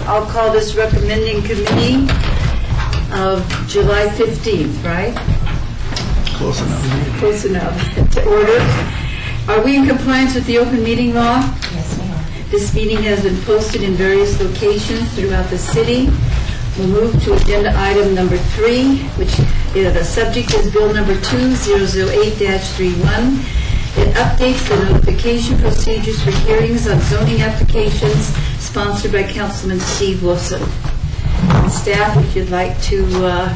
I'll call this recommending committee of July 15th, right? Close enough. Close enough. To order. Are we in compliance with the open meeting law? Yes, we are. This meeting has been posted in various locations throughout the city. We'll move to agenda item number 3, which the subject is bill number 2008-31. It updates the notification procedures for hearings on zoning applications sponsored by Councilman Steve Wilson. Staff, if you'd like to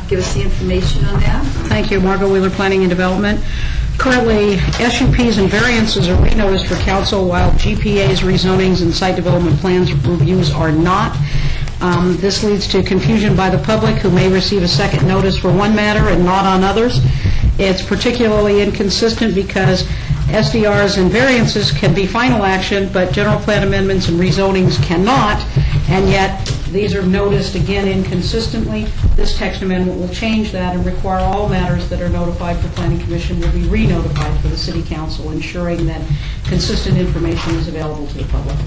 give us the information on that. Thank you. Margot Wheeler, Planning and Development. Currently, SUPs and variances are renoticed for council, while GPAs, rezonings, and site development plans reviews are not. This leads to confusion by the public, who may receive a second notice for one matter and not on others. It's particularly inconsistent because SDRs and variances can be final action, but general plan amendments and rezonings cannot, and yet these are noticed again inconsistently. This text amendment will change that and require all matters that are notified for Planning Commission will be re-notified for the City Council, ensuring that consistent information is available to the public.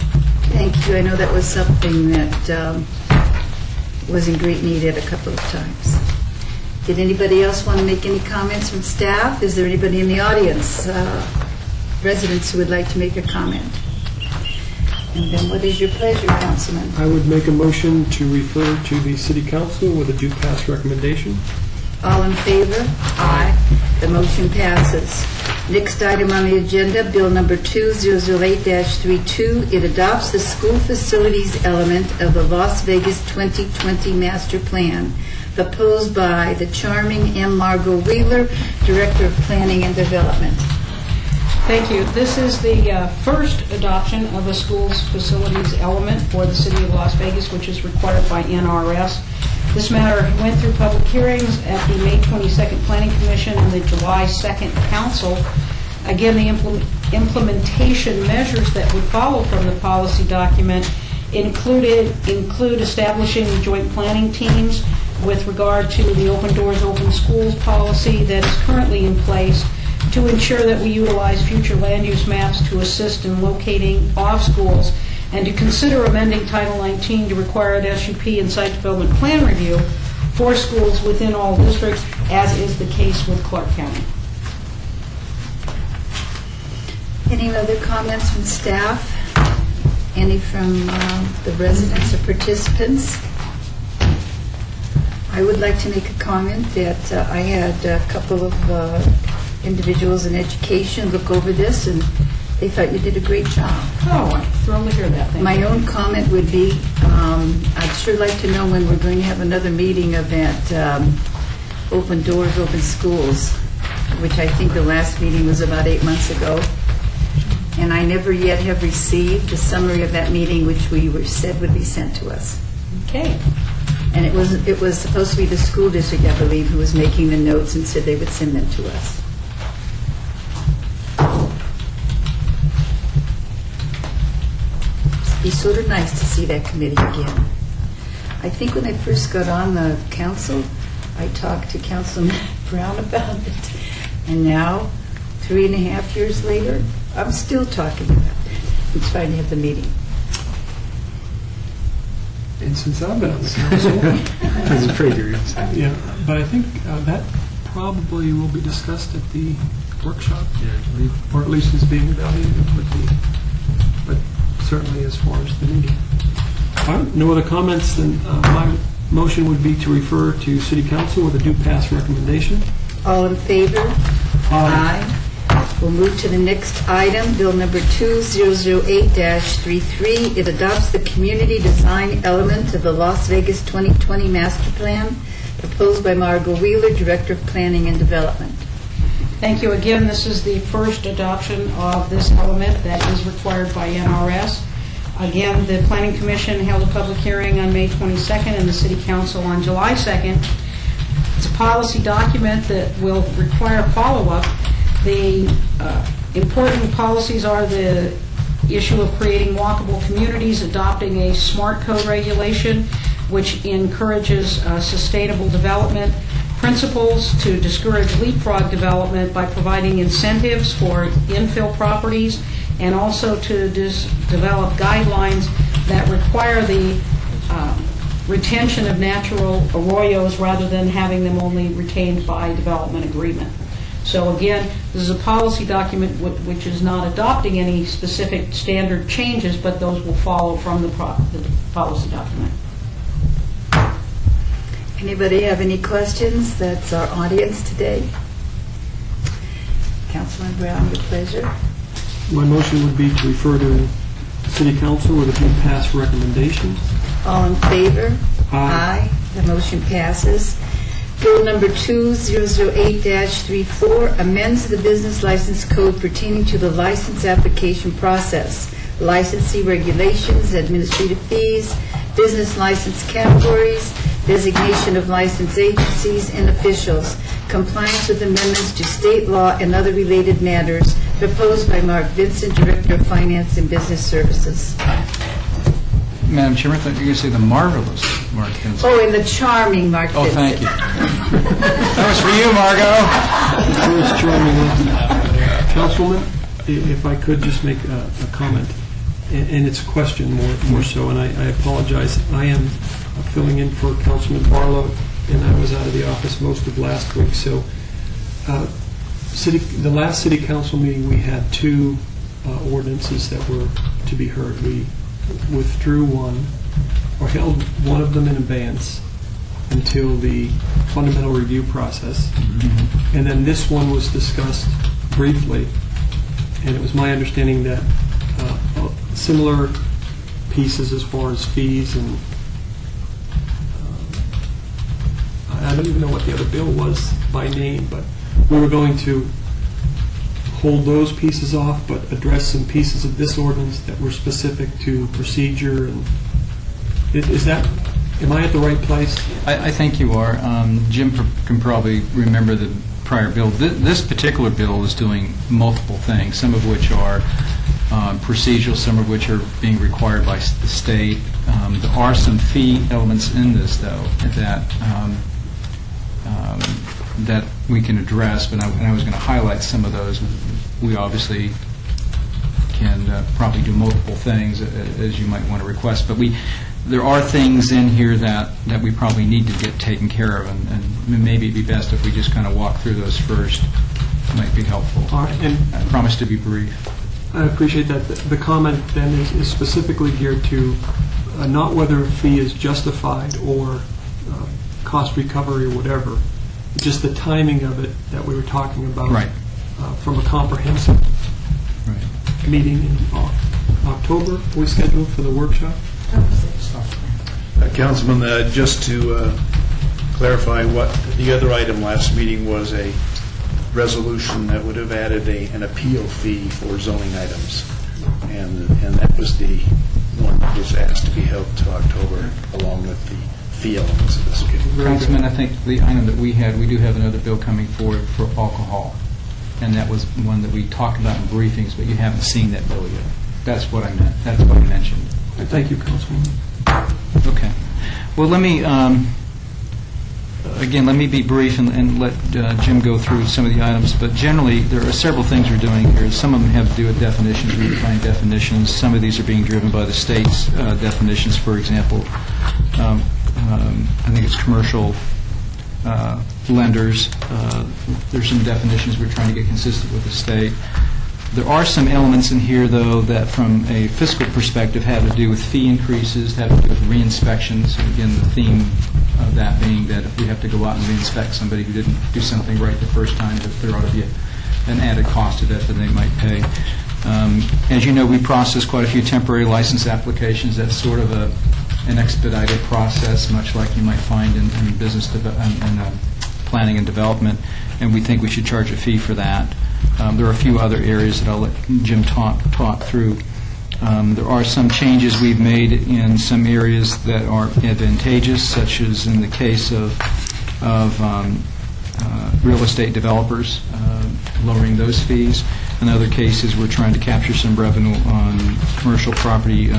Thank you. I know that was something that was in great need at a couple of times. Did anybody else want to make any comments from staff? Is there anybody in the audience, residents, who would like to make a comment? And then what is your pleasure, Councilman? I would make a motion to refer to the City Council with a due pass recommendation. All in favor? Aye. The motion passes. Next item on the agenda, Bill number 2008-32. It adopts the school facilities element of the Las Vegas 2020 Master Plan, proposed by the charming M. Margot Wheeler, Director of Planning and Development. Thank you. This is the first adoption of a school's facilities element for the City of Las Vegas, which is required by NRS. This matter went through public hearings at the May 22nd Planning Commission and the July 2nd Council. Again, the implementation measures that would follow from the policy document include establishing joint planning teams with regard to the Open Doors, Open Schools policy that is currently in place, to ensure that we utilize future land use maps to assist in locating off schools, and to consider amending Title 19 to require an SUP and site development plan review for schools within all districts, as is the case with Clark County. Any other comments from staff? Any from the residents or participants? I would like to make a comment that I had a couple of individuals in education look over this, and they thought you did a great job. Oh, I'm thrilled to hear that. Thank My you. own comment would be, I'd sure like to know when we're going to have another meeting of that Open Doors, Open Schools, which I think the last meeting was about 8 months ago. And I never yet have received a summary of that meeting, which we were said would be sent to us. Okay. And it was supposed to be the school district, I believe, who was making the notes and said they would send them to us. It'd be sort of nice to see that committee again. I think when I first got on the council, I talked to Councilman Brown about it. And now, 3.5 years later, I'm still talking about it and trying to have the meeting. And since I've been on the council, It's crazy you're going to say. yeah, but I think that probably will be discussed at the workshop, or at least is being evaluated with the, but certainly as far as the meeting. All right, no other comments, then my motion would be to refer to City Council with a due pass recommendation. All in favor? Aye. We'll move to the next item, Bill number 2008-33. It adopts the community design element of the Las Vegas 2020 Master Plan, proposed by Margot Wheeler, Director of Planning and Development. Thank you again. This is the first adoption of this element that is required by NRS. Again, the Planning Commission held a public hearing on May 22nd and the City Council on July 2nd. It's a policy document that will require follow-up. The important policies are the issue of creating walkable communities, adopting a SMART code regulation, which encourages sustainable development, principles to discourage leapfrog development by providing incentives for infill properties, and also to develop guidelines that require the retention of natural arroyos rather than having them only retained by development agreement. So again, this is a policy document which is not adopting any specific standard changes, but those will follow from the policy document. Anybody have any questions? That's our audience today. Councilman Brown, your pleasure. My motion would be to refer to City Council with a few past recommendations. All in favor? Aye. The motion passes. Bill number 2008-34 amends the business license code pertaining to the license application process, licensee regulations, administrative fees, business license categories, designation of license agencies and officials, compliance with amendments to state law and other related matters, proposed by Mark Vincent, Director of Finance and Business Services. Madam Chairman, I thought you were going to say the marvelous Mark Vincent. Oh, and the charming Mark Oh, Vincent. thank you. That was for you, Margot. Councilwoman, if I could just make a comment, and it's a question more so, and I apologize. I am filling in for Councilman Barlow, and I was out of the office most of last week. So the last City Council meeting, we had two ordinances that were to be heard. We withdrew one, or held one of them in abeyance until the fundamental review process. And then this one was discussed briefly, and it was my understanding that similar pieces as far as fees and I don't even know what the other bill was by name, but we were going to hold those pieces off, but address some pieces of this ordinance that were specific to procedure. And is that, am I at the right place? I think you are. Jim can probably remember the prior bill. This particular bill is doing multiple things, some of which are procedural, some of which are being required by the state. There are some fee elements in this, though, that we can address, but I was going to highlight some of those. We obviously can probably do multiple things, as you might want to request, but there are things in here that we probably need to get taken care of, and maybe it'd be best if we just kind of walk through those first. It might be helpful. All right, and I promise to be brief. I appreciate that. The comment then is specifically geared to not whether a fee is justified or cost recovery or whatever, just the timing of it that we were talking about. Right. From a comprehensive Right. meeting in October. Are we scheduled for the workshop? Councilman, just to clarify, what the other item last meeting was a resolution that would have added an appeal fee for zoning items, and that was the one that was asked to be held to October, along with the fee elements of this. Councilman, I think the item that we do have another bill coming forward for alcohol, and that was one that we talked about in briefings, but you haven't seen that bill yet. That's what I meant. That's what I mentioned. Thank you, Councilman. Okay. Well, let me be brief and let Jim go through some of the items, but generally there are several things we're doing here. Some of them have to do with definitions, redefining definitions. Some of these are being driven by the state's definitions. For example, I think it's commercial lenders. There's some definitions we're trying to get consistent with the state. There are some elements in here, though, that from a fiscal perspective have to do with fee increases, have to do with re-inspections. And again, the theme of that being that if we have to go out and re-inspect somebody who didn't do something right the first time, that there ought to be an added cost to that they might pay. As you know, we process quite a few temporary license applications. That's sort of an expedited process, much like you might find in business planning and development, and we think we should charge a fee for that. There are a few other areas that I'll let Jim talk through. There are some changes we've made in some areas that are advantageous, such as in the case of real estate developers, lowering those fees. In other cases, we're trying to capture some revenue on commercial property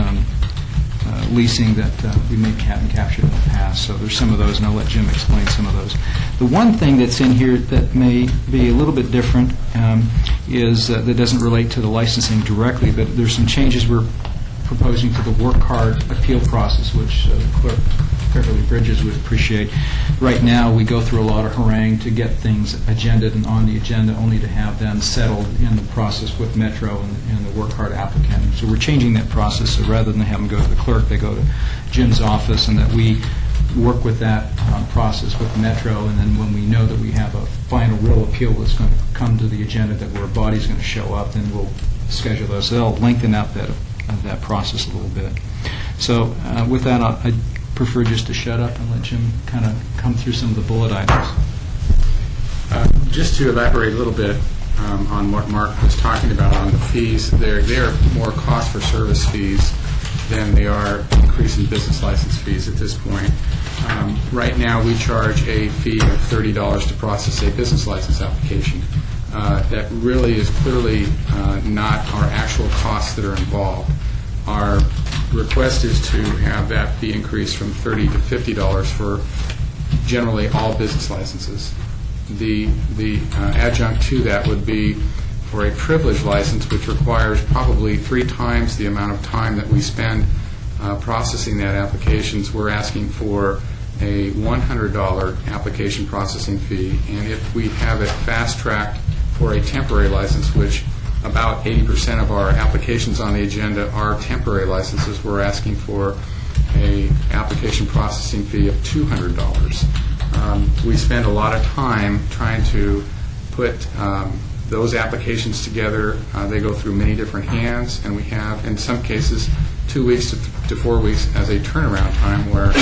leasing that we haven't captured in the past. So there's some of those, and I'll let Jim explain some of those. The one thing that's in here that may be a little bit different is that doesn't relate to the licensing directly, but there's some changes we're proposing to the work hard appeal process, which the clerk Beverly Bridges would appreciate. Right now, we go through a lot of harangue to get things agended and on the agenda, only to have them settled in the process with Metro and the work hard applicant. So we're changing that process, so rather than have them go to the clerk, they go to Jim's office, and that we work with that process with Metro, and then when we know that we have a final real appeal that's going to come to the agenda, that where a body's going to show up, then we'll schedule those. So they'll lengthen out that process a little bit. So with that, I'd prefer just to shut up and let Jim kind of come through some of the bullet items. Just to elaborate a little bit on what Mark was talking about on the fees, they're more cost for service fees than they are increase in business license fees at this point. Right now, we charge a fee of $30 to process a business license application. That really is clearly not our actual costs that are involved. Our request is to have that fee increase from $30 to $50 for generally all business licenses. The adjunct to that would be for a privilege license, which requires probably 3 times the amount of time that we spend processing that applications. We're asking for a $100 application processing fee, and if we have it fast-tracked for a temporary license, which about 80% of our applications on the agenda are temporary licenses, we're asking for a application processing fee of $200. We spend a lot of time trying to put those applications together. They go through many different hands, and we have, in some cases, 2 weeks to 4 weeks as a turnaround time, where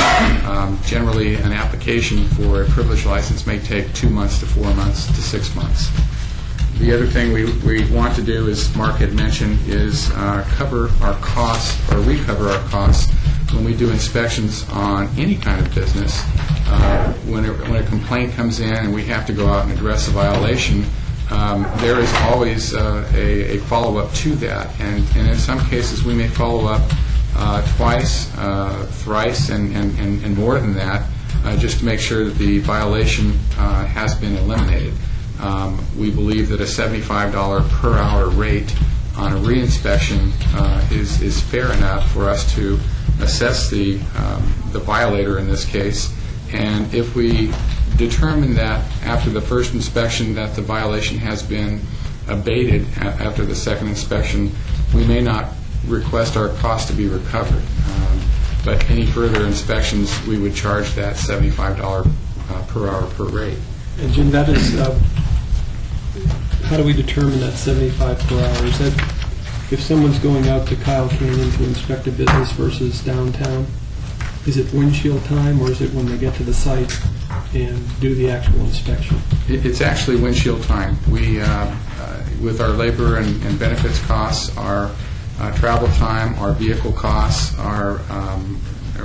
generally an application for a privilege license may take 2 months to 4 months to 6 months. The other thing we want to do, as Mark had mentioned, is cover our costs, or recover our costs when we do inspections on any kind of business. When a complaint comes in and we have to go out and address a violation, there is always a follow-up to that, and in some cases we may follow up twice, thrice, and more than that, just to make sure that the violation has been eliminated. We believe that a $75 per hour rate on a reinspection is fair enough for us to assess the violator in this case, and if we determine that after the first inspection that the violation has been abated after the second inspection, we may not request our cost to be recovered. But any further inspections, we would charge that $75 per hour per rate. And Jim, that is, how do we determine that 75 per hour? Is that if someone's going out to Kyle Canyon to inspect a business versus downtown, is it windshield time, or is it when they get to the site and do the actual inspection? It's actually windshield time. We, with our labor and benefits costs, our travel time, our vehicle costs, our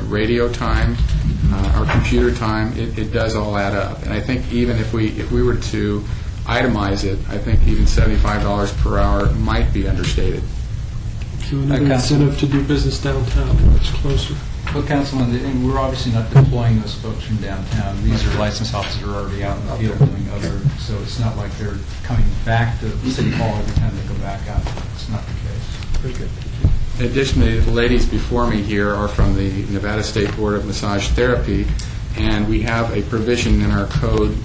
radio time, our computer time, it does all add up. And I think even if we were to itemize it, I think even $75 per hour might be understated. So another incentive to do business downtown, where it's closer. Well, Councilman, and we're obviously not deploying those folks from downtown. These are licensed officers who are already out in the field doing other, so it's not like they're coming back to City Hall every time they go back out. It's not the case. Very good. Additionally, the ladies before me here are from the Nevada State Board of Massage Therapy, and we have a provision in our code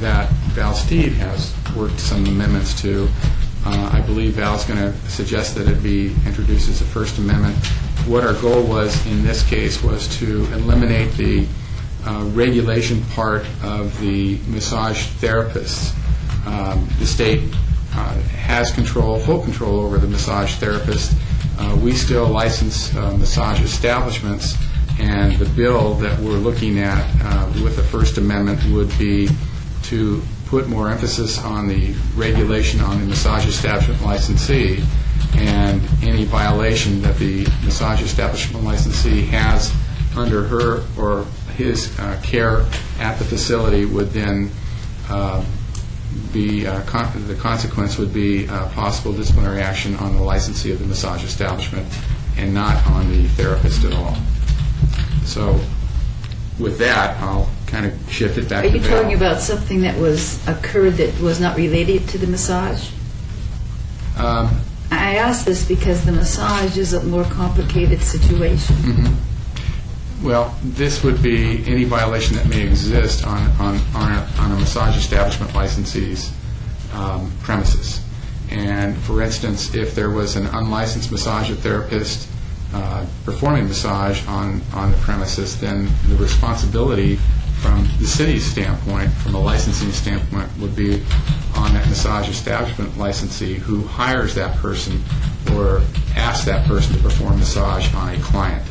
that Val Steed has worked some amendments to. I believe Val's going to suggest that it be introduced as a First Amendment. What our goal was in this case was to eliminate the regulation part of the massage therapists. The state has full control over the massage therapist. We still license massage establishments, and the bill that we're looking at with the First Amendment would be to put more emphasis on the regulation on the massage establishment licensee, and any violation that the massage establishment licensee has under her or his care at the facility would then be, the consequence would be possible disciplinary action on the licensee of the massage establishment and not on the therapist at all. So with that, I'll kind of shift it back to Are you Val. talking about something that occurred that was not related to the massage? I ask this because the massage is a more complicated situation. Well, this would be any violation that may exist on a massage establishment licensee's premises. And for instance, if there was an unlicensed massage therapist performing massage on the premises, then the responsibility from the city's standpoint, from a licensing standpoint, would be on that massage establishment licensee who hires that person or asks that person to perform massage on a client.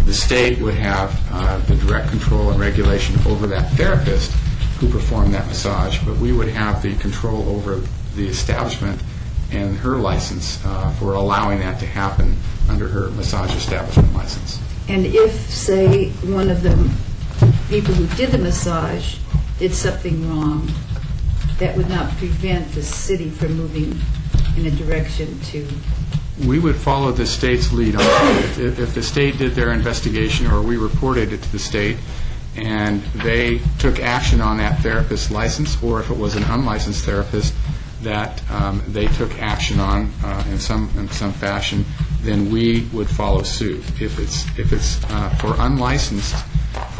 The state would have the direct control and regulation over that therapist who performed that massage, but we would have the control over the establishment and her license for allowing that to happen under her massage establishment license. And if, say, one of the people who did the massage did something wrong, that would not prevent the city from moving in a direction to... We would follow the state's lead on it. If the state did their investigation or we reported it to the state and they took action on that therapist's license, or if it was an unlicensed therapist that they took action on in some fashion, then we would follow suit. If it's for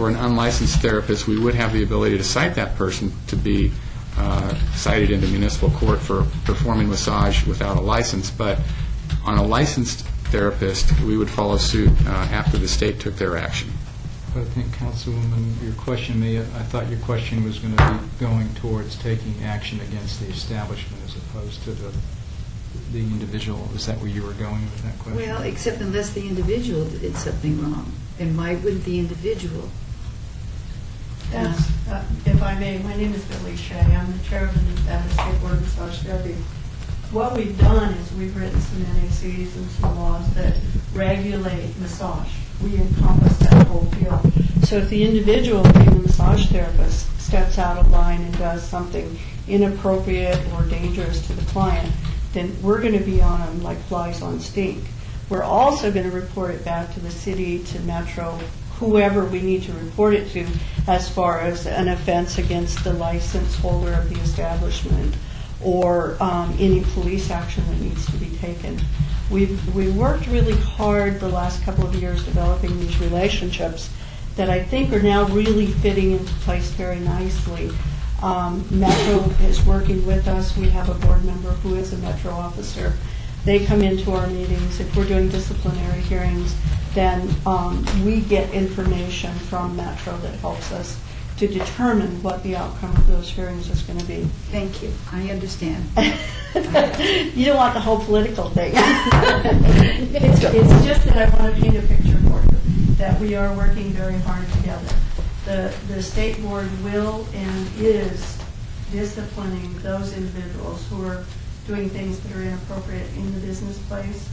an unlicensed therapist, we would have the ability to cite that person to be cited into municipal court for performing massage without a license. But on a licensed therapist, we would follow suit after the state took their action. But I think, Councilwoman, your question I thought your question was going to be going towards taking action against the establishment as opposed to the individual. Is that where you were going with that question? Well, except unless the individual did something wrong, then why wouldn't the individual? That's, if I may, my name is Billy Shea. I'm the chair of the Nevada State Board of Massage Therapy. What we've done is we've written some NACs and some laws that regulate massage. We encompass that whole field. So if the individual, being a massage therapist, steps out of line and does something inappropriate or dangerous to the client, then we're going to be on them like flies on stink. We're also going to report it back to the city, to Metro, whoever we need to report it to, as far as an offense against the license holder of the establishment or any police action that needs to be taken. We've worked really hard the last couple of years developing these relationships that I think are now really fitting into place very nicely. Metro is working with us. We have a board member who is a Metro officer. They come into our meetings. If we're doing disciplinary hearings, then we get information from Metro that helps us to determine what the outcome of those hearings is going to be. Thank you. I understand. You don't want the whole political thing. It's just that I want to paint a picture for you, that we are working very hard together. The state board will and is disciplining those individuals who are doing things that are inappropriate in the business place.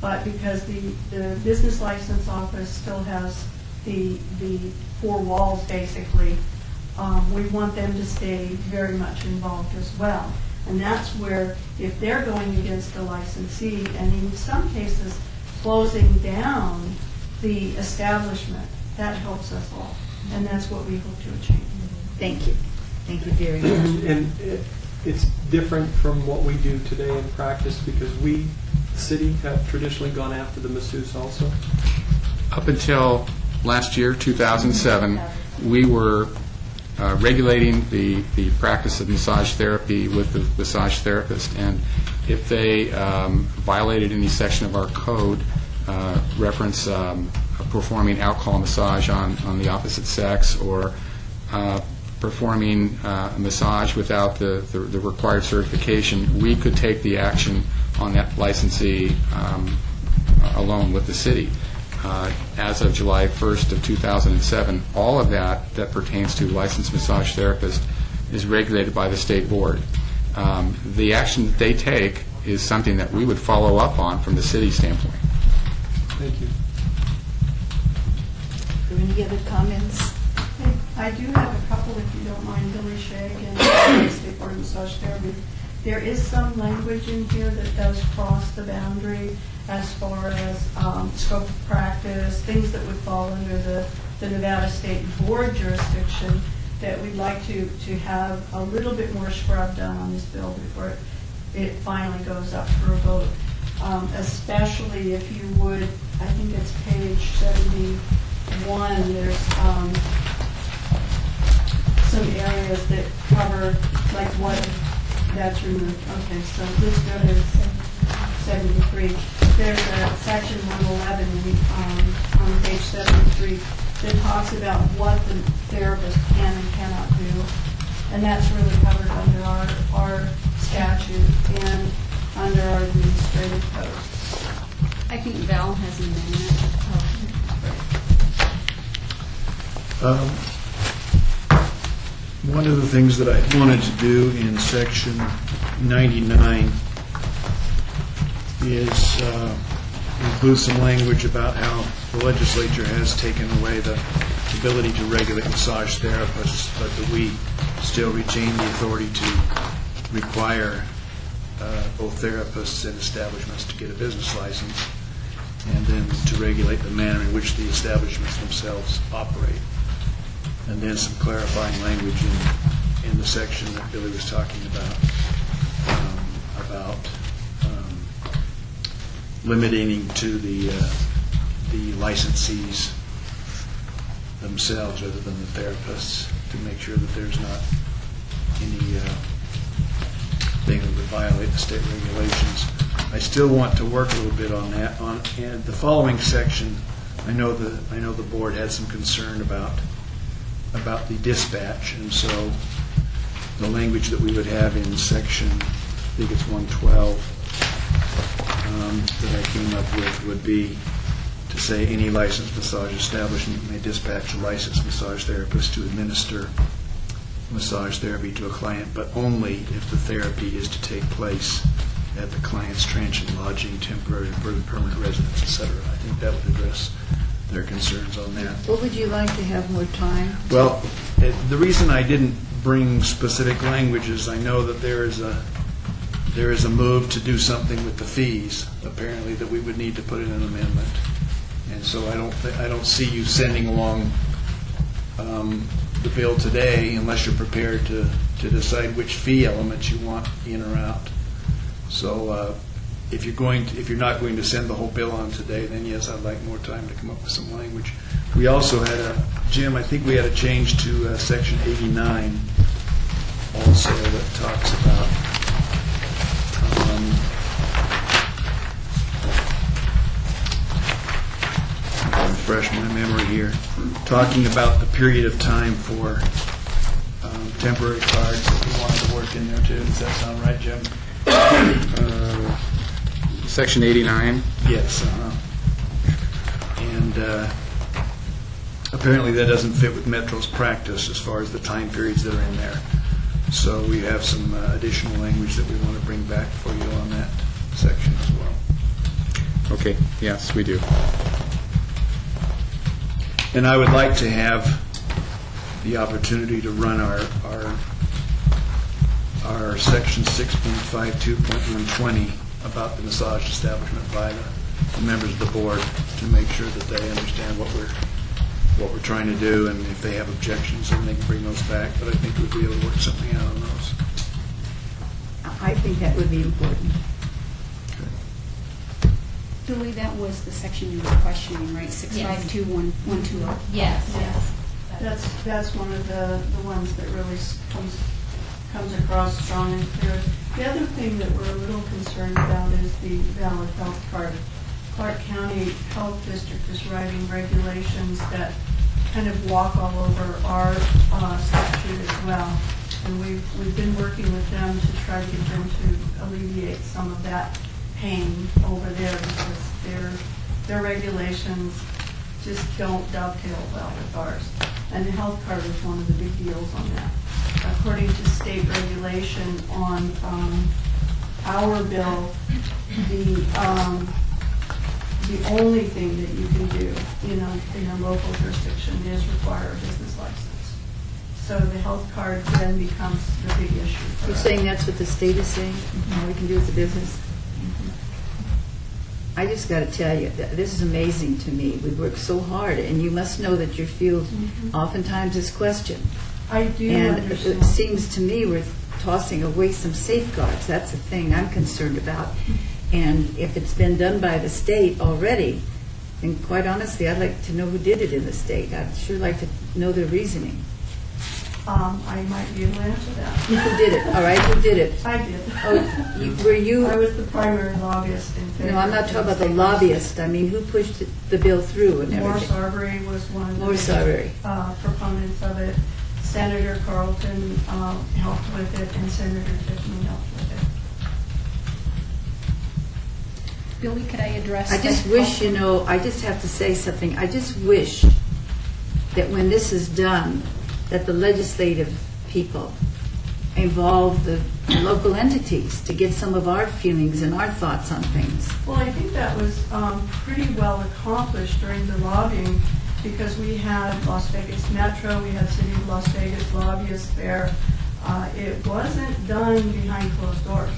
But because the business license office still has the four walls, basically, we want them to stay very much involved as well. And that's where, if they're going against the licensee, and in some cases closing down the establishment, that helps us all. And that's what we hope to achieve. Thank you. Thank you very much. And it's different from what we do today in practice because we, the city, have traditionally gone after the masseuse also. Up until last year, 2007, we were regulating the practice of massage therapy with the massage therapist, and if they violated any section of our code, reference performing alcohol massage on the opposite sex or performing a massage without the required certification, we could take the action on that licensee alone with the city. As of July 1st of 2007, all of that pertains to licensed massage therapist is regulated by the state board. The action that they take is something that we would follow up on from the city standpoint. Thank you. Are there any other comments? I do have a couple, if you don't mind. Billy Shea, again, State Board of Massage Therapy. There is some language in here that does cross the boundary as far as scope of practice, things that would fall under the Nevada State Board jurisdiction that we'd like to have a little bit more scrub done on this bill before it finally goes up for a vote. Especially if you would, I think it's page one, there's some areas that cover, like what, that's removed. Okay, so let's go to 73. There's a section 111 on page 73 that talks about what the therapist can and cannot do. And that's really covered under our statute and under our administrative code. I think Val has an amendment. One of the things that I wanted to do in section 99 is include some language about how the legislature has taken away the ability to regulate massage therapists, but that we still retain the authority to require both therapists and establishments to get a business license, and then to regulate the manner in which the establishments themselves operate. And then some clarifying language in the section that Billy was talking about limiting to the licensees themselves rather than the therapists, to make sure that there's not any thing that would violate the state regulations. I still want to work a little bit on that. And the following section, I know the board had some concern about the dispatch, and so the language that we would have in section, I think it's 112, that I came up with would be to say any licensed massage establishment may dispatch a licensed massage therapist to administer massage therapy to a client, but only if the therapy is to take place at the client's transient lodging, temporary or permanent residence, etc. I think that would address their concerns on that. What would you like to have more time? Well, the reason I didn't bring specific language is I know that there is a move to do something with the fees, apparently, that we would need to put in an amendment. And so I don't see you sending along the bill today unless you're prepared to decide which fee elements you want in or out. So if you're not going to send the whole bill on today, then yes, I'd like more time to come up with some language. We also had Jim, I think we had a change to section 89 also that talks about refresh my memory here, talking about the period of time for temporary cards that we wanted to work in there too. Does that sound right, Jim? Section 89. Yes. And apparently that doesn't fit with Metro's practice as far as the time periods that are in there. So we have some additional language that we want to bring back for you on that section as well. Okay, yes, we do. And I would like to have the opportunity to run our section 6.52.120 about the massage establishment by the members of the board to make sure that they understand what we're trying to do, and if they have objections, then they can bring those back. But I think we'll be able to work something out on those. I think that would be important. Julie, that was the section you were questioning, right? 652.120. Yes. That's one of the ones that really comes across strong and clear. The other thing that we're a little concerned about is the valid health card. Clark County Health District is writing regulations that kind of walk all over our statute as well. And we've been working with them to try to get them to alleviate some of that pain over there, because their regulations just don't dovetail well with ours. And the health card is one of the big deals on that. According to state regulation on our bill, the only thing that you can do in a local jurisdiction is require a business license. So the health card then becomes the big issue for You're us. saying that's what the state is saying, all we can do with the business? I just got to tell you, this is amazing to me. We work so hard, and you must know that your field oftentimes is questioned. I do And understand. it seems to me we're tossing away some safeguards. That's the thing I'm concerned about. And if it's been done by the state already, And quite honestly, I'd like to know who did it in the state. I'd sure like to know their reasoning. I might be able to answer that. Who did it? All right, who did it? I did. Oh, were you? I was the primary lobbyist in favor. No, I'm not talking about the lobbyist. I mean, who pushed the bill through and Morris everything? Arbery was one of the Morris Arbery. proponents of it. Senator Carlton helped with it, and Senator Tiffany helped with it. Billy, could I address? I just that? wish, I just have to say something. I just wish that when this is done, that the legislative people involve the local entities to get some of our feelings and our thoughts on things. Well, I think that was pretty well accomplished during the lobbying, because we had Las Vegas Metro, we had City of Las Vegas lobbyists there. It wasn't done behind closed doors.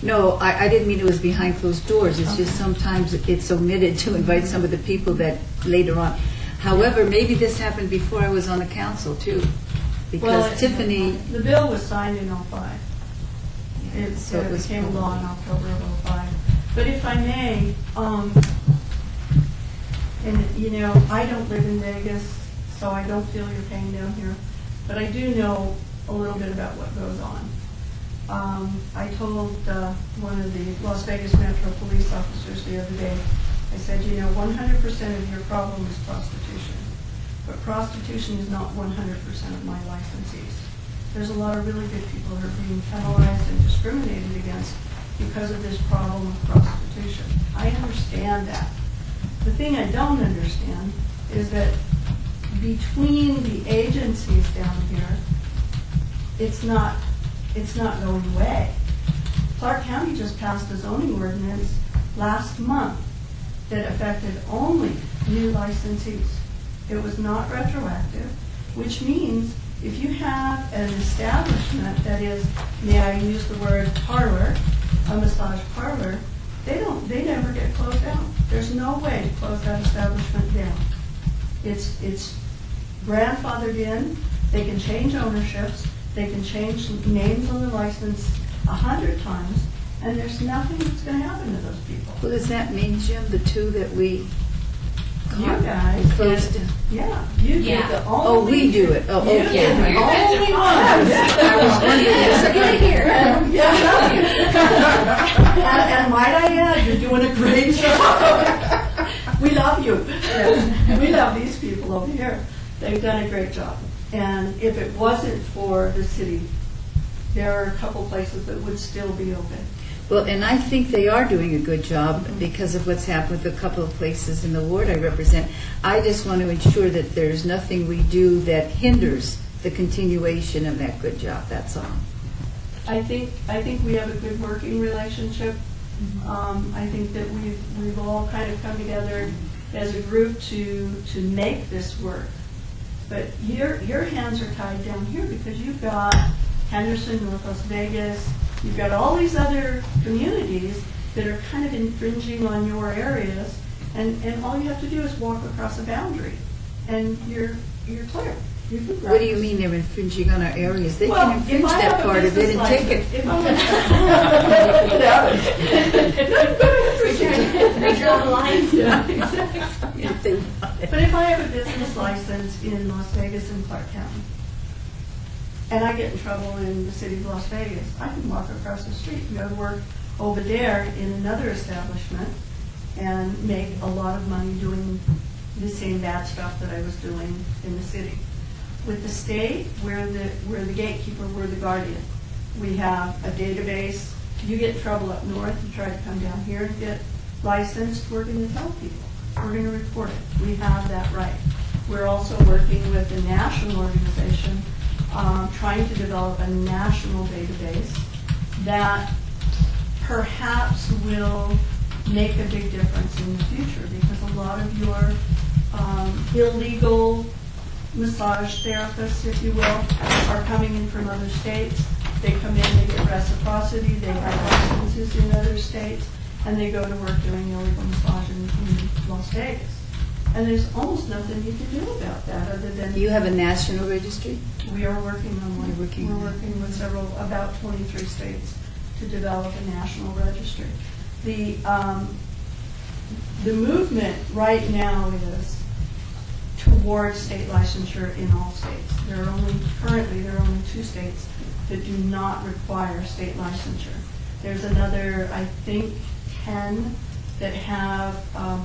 No, I didn't mean it was behind closed doors. It's just sometimes it's omitted to invite some of the people that later on. However, maybe this happened before I was on the council too, because Tiffany. The bill was signed in '05. It So it was came law in October of '05. But if I may, and I don't live in Vegas, so I don't feel your pain down here, but I do know a little bit about what goes on. I told one of the Las Vegas Metro police officers the other day, I said, 100% of your problem is prostitution, but prostitution is not 100% of my licensees. There's a lot of really good people who are being penalized and discriminated against because of this problem of prostitution. I understand that. The thing I don't understand is that between the agencies down here, it's not going away. Clark County just passed a zoning ordinance last month that affected only new licensees. It was not retroactive, which means if you have an establishment that is, may I use the word parlor, a massage parlor, they never get closed down. There's no way to close that establishment down. It's grandfathered in. They can change ownerships. They can change names on the license 100 times, and there's nothing that's going to happen to those people. What does that mean, Jim? The two that we You guys, closed down? yeah, you did the only. Oh, we do it. Oh, You okay. did the only ones. I was wondering a second. And might I add, you're doing a great job. We love you. We love these people over here. They've done a great job. And if it wasn't for the city, there are a couple places that would still be open. Well, and I think they are doing a good job because of what's happened with a couple of places in the ward I represent. I just want to ensure that there's nothing we do that hinders the continuation of that good job, that's all. I think we have a good working relationship. I think that we've all kind of come together as a group to make this work. But your hands are tied down here because you've got Henderson, North Las Vegas, you've got all these other communities that are kind of infringing on your areas, and all you have to do is walk across a boundary, and you're clear. You can What do you practice. mean they're infringing on our areas? They Well, can infringe if I that have a part of it and business take it. license- if I- Redraw the lines. Yeah, exactly. If they want it. But if I have a business license in Las Vegas and Clark County, and I get in trouble in the city of Las Vegas, I can walk across the street and go to work over there in another establishment and make a lot of money doing the same bad stuff that I was doing in the city. With the state, we're the gatekeeper, we're the guardian. We have a database. You get in trouble up north, you try to come down here and get licensed, we're going to tell people. We're going to report it. We have that right. We're also working with a national organization, trying to develop a national database that perhaps will make a big difference in the future, because a lot of your illegal massage therapists, if you will, are coming in from other states. They come in, they get reciprocity, they have licenses in other states, and they go to work doing illegal massage in Las Vegas. And there's almost nothing you can do about that other than... Do you have a national registry? We are working on one. You're working on We're that. working with about 23 states to develop a national registry. The The movement right now is towards state licensure in all states. Currently, there are only 2 states that do not require state licensure. There's another, I think, 10 that have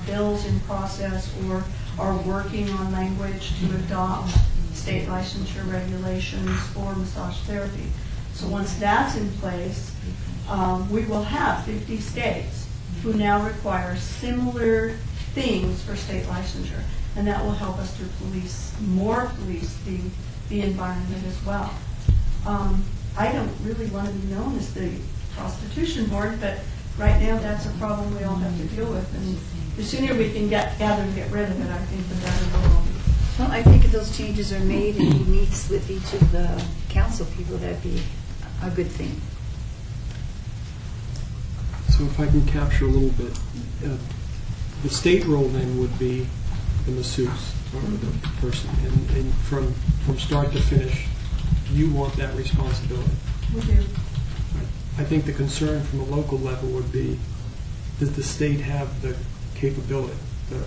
bills in process or are working on language to adopt state licensure regulations for massage therapy. So once that's in place, we will have 50 states who now require similar things for state licensure. And that will help us to police the environment as well. I don't really want to be known as the prostitution board, but right now that's a problem we all have to deal with. And the sooner we can gather and get rid of it, I think the better we'll all be. Well, I think if those changes are made and he meets with each of the council people, that'd be a good thing. So if I can capture a little bit, the state role then would be the masseuse or the person, and from start to finish, you want that responsibility. We do. I think the concern from a local level would be, does the state have the capability,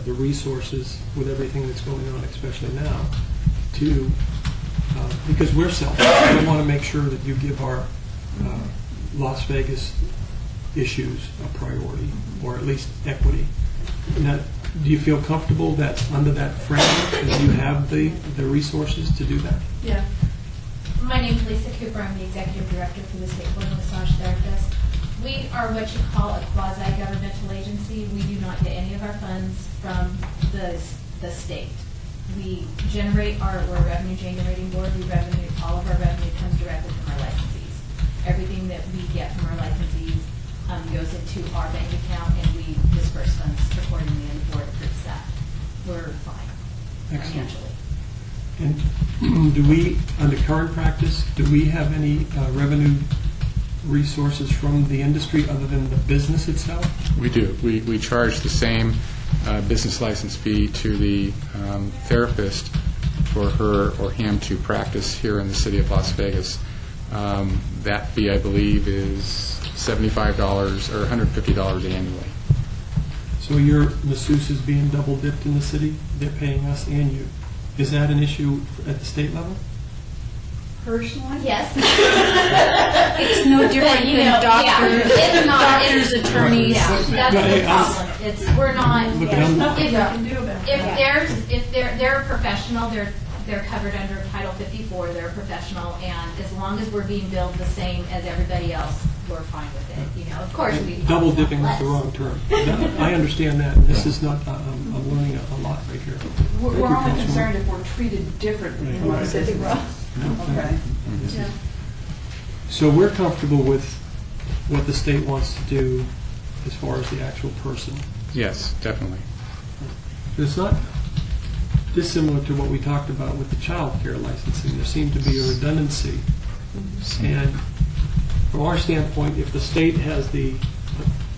the resources with everything that's going on, especially now, to, because we're selfish, we want to make sure that you give our Las Vegas issues a priority, or at least equity. Now, do you feel comfortable that under that framework, that you have the resources to do that? Yeah. My name is Lisa Cooper. I'm the Executive Director for the State Board of Massage Therapists. We are what you call a quasi-governmental agency. We do not get any of our funds from the state. We generate we're a revenue generating board. All of our revenue comes directly from our licensees. Everything that we get from our licensees goes into our bank account, and we disperse funds accordingly, and the board approves that. We're fine Excellent. financially. And do we, under current practice, do we have any revenue resources from the industry other than the business itself? We do. We charge the same business license fee to the therapist for her or him to practice here in the city of Las Vegas. That fee, I believe, is $75 or $150 annually. So your masseuse is being double dipped in the city? They're paying us and you. Is that an issue at the state level? Personally? Yes. It's no different You than know, doctors, it's not- doctors, attorneys. Yeah, that's But, hey, the problem. We're not. Look, I'm- Nothing we If- can do about If that. they're a professional, they're covered under Title 54, they're a professional, and as long as we're being billed the same as everybody else, we're fine with it, you know. Of course, we... Double dipping is less. the wrong term. I understand that. This is not, I'm learning a lot right here. We're Thank you, only Councilwoman. concerned if we're treated differently in Right. our business. Okay. Yeah. So we're comfortable with what the state wants to do as far as the actual person. Yes, definitely. It's not dissimilar to what we talked about with the child care licensing. There seemed to be a redundancy. And from our standpoint, if the state has the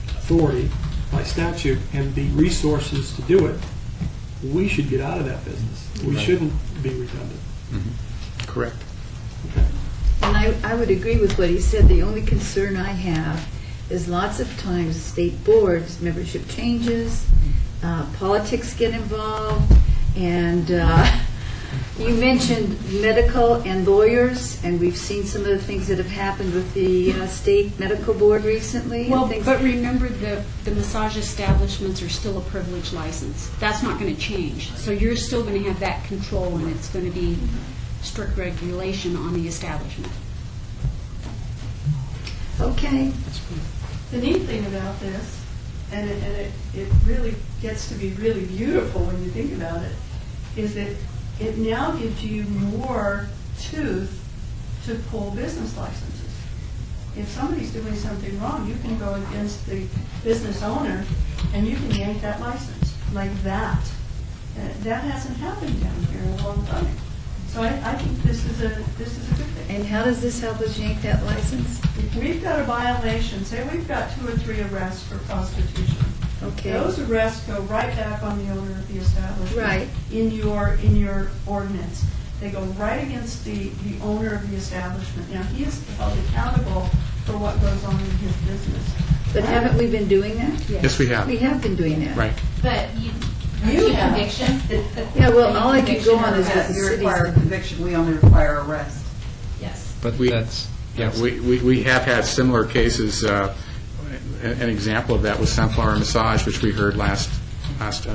authority by statute and the resources to do it, we should get out of that business. We Right. shouldn't be redundant. Correct. And I would agree with what he said. The only concern I have is lots of times state boards, membership changes, politics get involved, and you mentioned medical and lawyers, and we've seen some of the things that have happened with the state medical board recently. and Well, things- but remember, the massage establishments are still a privilege license. That's not going to change. So you're still going to have that control, and it's going to be strict regulation on the establishment. Okay. The neat thing about this, and it really gets to be really beautiful when you think about it, is that it now gives you more tooth to pull business licenses. If somebody's doing something wrong, you can go against the business owner and you can yank that license like that. That hasn't happened down here in a long time. So I think this is a good thing. And how does this help us yank that license? If we've got a violation, say we've got 2 or 3 arrests for prostitution. Okay. Those arrests go right back on the owner of the establishment. Right. In your ordinance. They go right against the owner of the establishment. Now, he is held accountable for what goes on in his business. But haven't we been doing that? Yes, we have. We have been doing that. Right. But You you have. conviction? Yeah, well, all I can go on is what the You city's require doing. conviction, we only require arrest. Yes. But We have had similar cases. An example of that was Sunflower Massage, which we heard last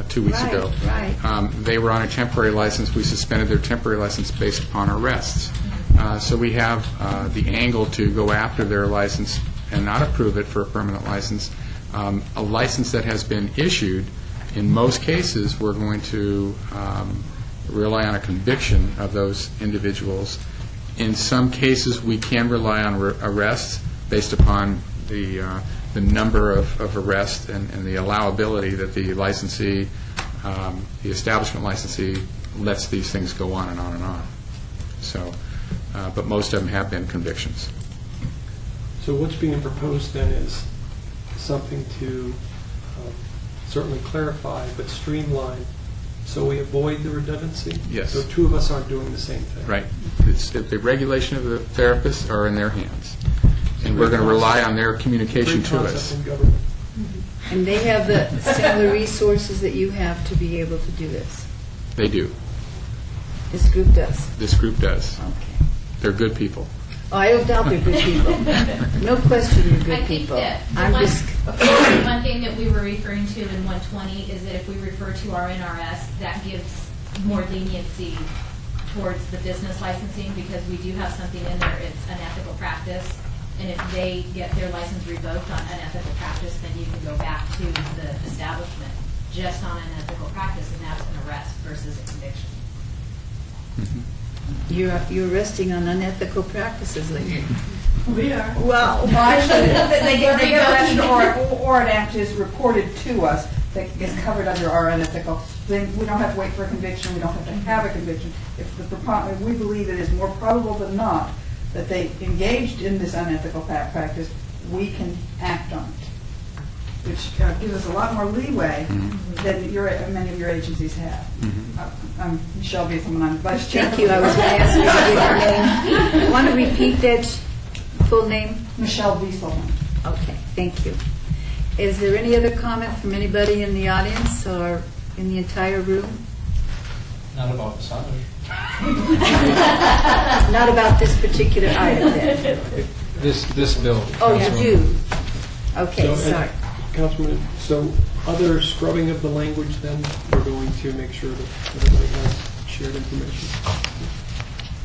2 weeks Right, ago. right. They were on a temporary license. We suspended their temporary license based upon arrests. So we have the angle to go after their license and not approve it for a permanent license. A license that has been issued, in most cases, we're going to rely on a conviction of those individuals. In some cases, we can rely on arrests based upon the number of arrests and the allowability that the licensee, the establishment licensee, lets these things go on and on and on. So, but most of them have been convictions. So what's being proposed then is something to certainly clarify, but streamline, so we avoid the redundancy? Yes. So two of us aren't doing the same thing? Right. The regulation of the therapists are in their hands, and we're going to rely on their communication Great to concept us. in government. And they have the similar resources that you have to be able to do this. They do. This group does. This group does. Okay. They're good people. Oh, I don't doubt they're good people. No question you're I good think people. that the I'm just, one thing that we were referring to in 120 is that if we refer to our NRS, that gives more leniency towards the business licensing, because we do have something in there, it's unethical practice, and if they get their license revoked on unethical practice, then you can go back to the establishment just on unethical practice, and that's an arrest versus a conviction. you're resting on unethical practices lately. We are. Wow. Well, actually, they get arrested or an act is reported to us that is covered under our unethical. Then we don't have to wait for a conviction, we don't have to have a conviction. If we believe it is more probable than not that they engaged in this unethical practice, we can act on it, which gives us a lot more leeway than many of your agencies have. I'm Michelle Beetham, and I'm vice chair. Thank you. I was going to ask you to give your name. Want to repeat that full name? Michelle Beetham. Okay, thank you. Is there any other comment from anybody in the audience or in the entire room? Not about massage. Not about this particular item then? This bill. Oh, you do? Okay, So, sorry. Councilman, so other scrubbing of the language, then we're going to make sure that everybody has shared information.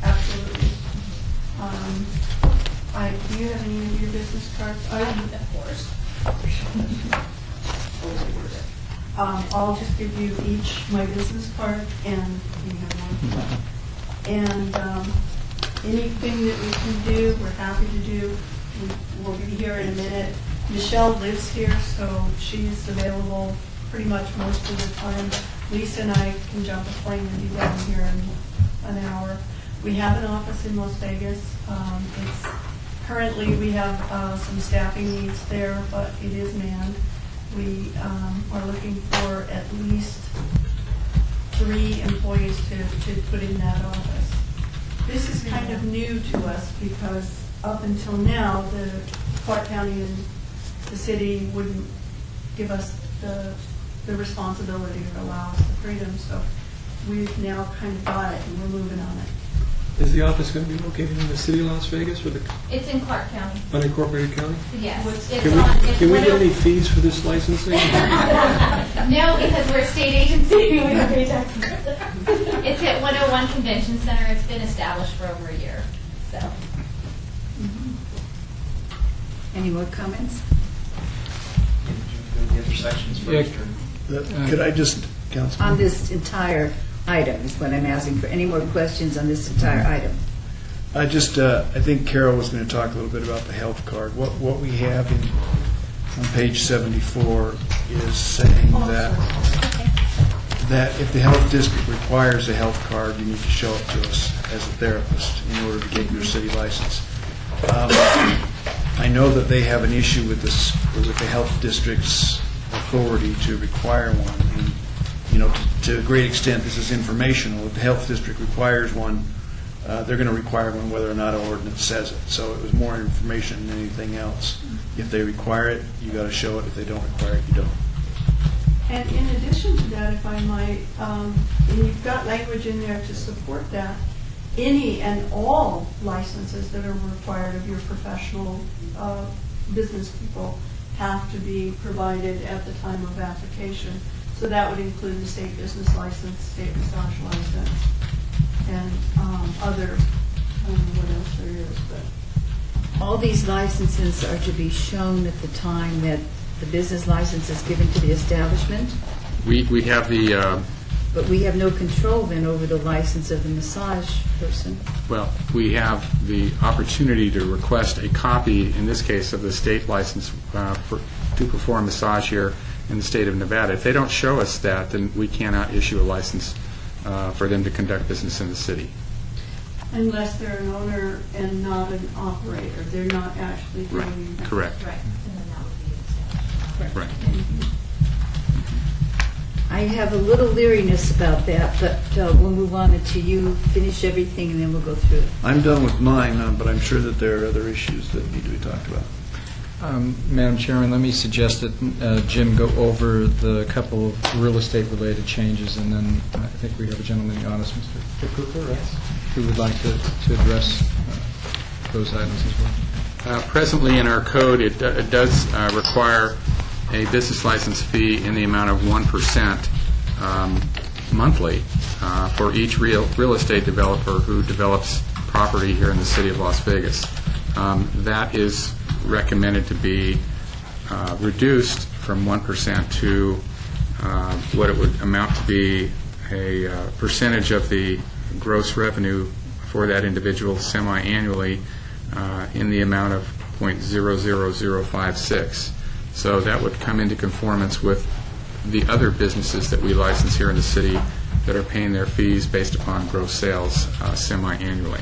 Absolutely. Do you have any of your business cards? Of course. I'll just give you each my business card, and you have one. And anything that we can do, we're happy to do. We'll be here in a minute. Michelle lives here, so she's available pretty much most of the time. Lisa and I can jump a plane and be down here in an hour. We have an office in Las Vegas. Currently, we have some staffing needs there, but it is manned. We are looking for at least 3 employees to put in that office. This is kind of new to us because up until now, the Clark County and the city wouldn't give us the responsibility or allow us the freedom. So we've now kind of got it and we're moving on it. Is the office going to be located in the city of Las Vegas or the It's in Clark County. unincorporated county? Yes. It's Can on- we, it's can we get 10 any fees for this licensing? No, because we're a state agency. We don't pay taxes. It's at 101 Convention Center. It's been established for over a year. So, Any more comments? The other sections first. Could I just, Councilman? On this entire item is what I'm asking for. Any more questions on this entire item? I think Carol was going to talk a little bit about the health card. What we have on page 74 is saying that if the health district requires a health card, you need to show it to us as a therapist in order to get your city license. I know that they have an issue with the health district's authority to require one. And, to a great extent, this is informational. If the health district requires one, they're going to require one whether or not an ordinance says it. So it was more information than anything else. If they require it, you got to show it. If they don't require it, you don't. And in addition to that, if I might, and you've got language in there to support that, any and all licenses that are required of your professional business people have to be provided at the time of application. So that would include the state business license, state massage license, and other, I don't know what else there is, but All these licenses are to be shown at the time that the business license is given to the establishment, We have the, but we have no control then over the license of the massage person. well, we have the opportunity to request a copy, in this case, of the state license to perform massage here in the state of Nevada. If they don't show us that, then we cannot issue a license for them to conduct business in the city. unless they're an owner and not an operator, they're not actually doing. Correct. Right, and then that would be accepted. Right. I have a little leeriness about that, but we'll move on to you, finish everything, and then we'll go through it. I'm done with mine, but I'm sure that there are other issues that need to be talked about. Madam Chairman, let me suggest that Jim go over the couple of real estate-related changes, and then I think we have a gentleman in the audience, Mr. Cooper, right, who would like to address those items as well. Presently in our code, it does require a business license fee in the amount of 1% monthly for each real estate developer who develops property here in the city of Las Vegas. That is recommended to be reduced from 1% to what it would amount to be a percentage of the gross revenue for that individual semi-annually in the amount of .00056. So that would come into conformance with the other businesses that we license here in the city that are paying their fees based upon gross sales semi-annually.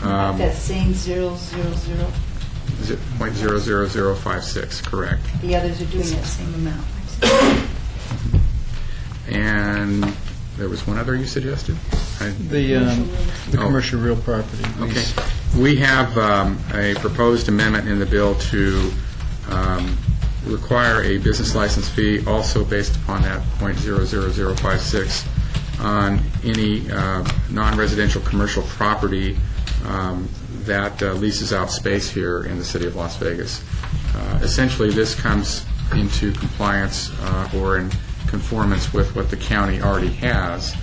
That same 000, Is it .00056, correct? the others are doing that same amount. And there was one other you suggested? The commercial real property. Okay. We have a proposed amendment in the bill to require a business license fee also based upon that .00056 on any non-residential commercial property that leases out space here in the city of Las Vegas. Essentially, this comes into compliance or in conformance with what the county already has,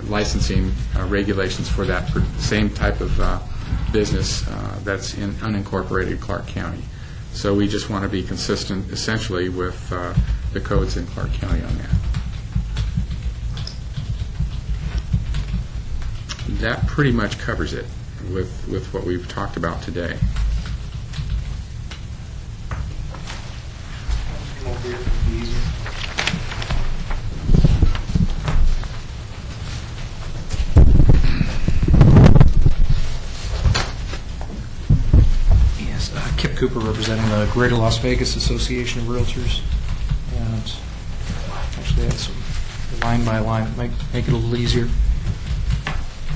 licensing regulations for that same type of business that's in unincorporated Clark County. So we just want to be consistent, essentially, with the codes in Clark County on that. That pretty much covers it with what we've talked about today. Yes, Kip Cooper representing the Greater Las Vegas Association of Realtors. And actually, that's line by line, might make it a little easier.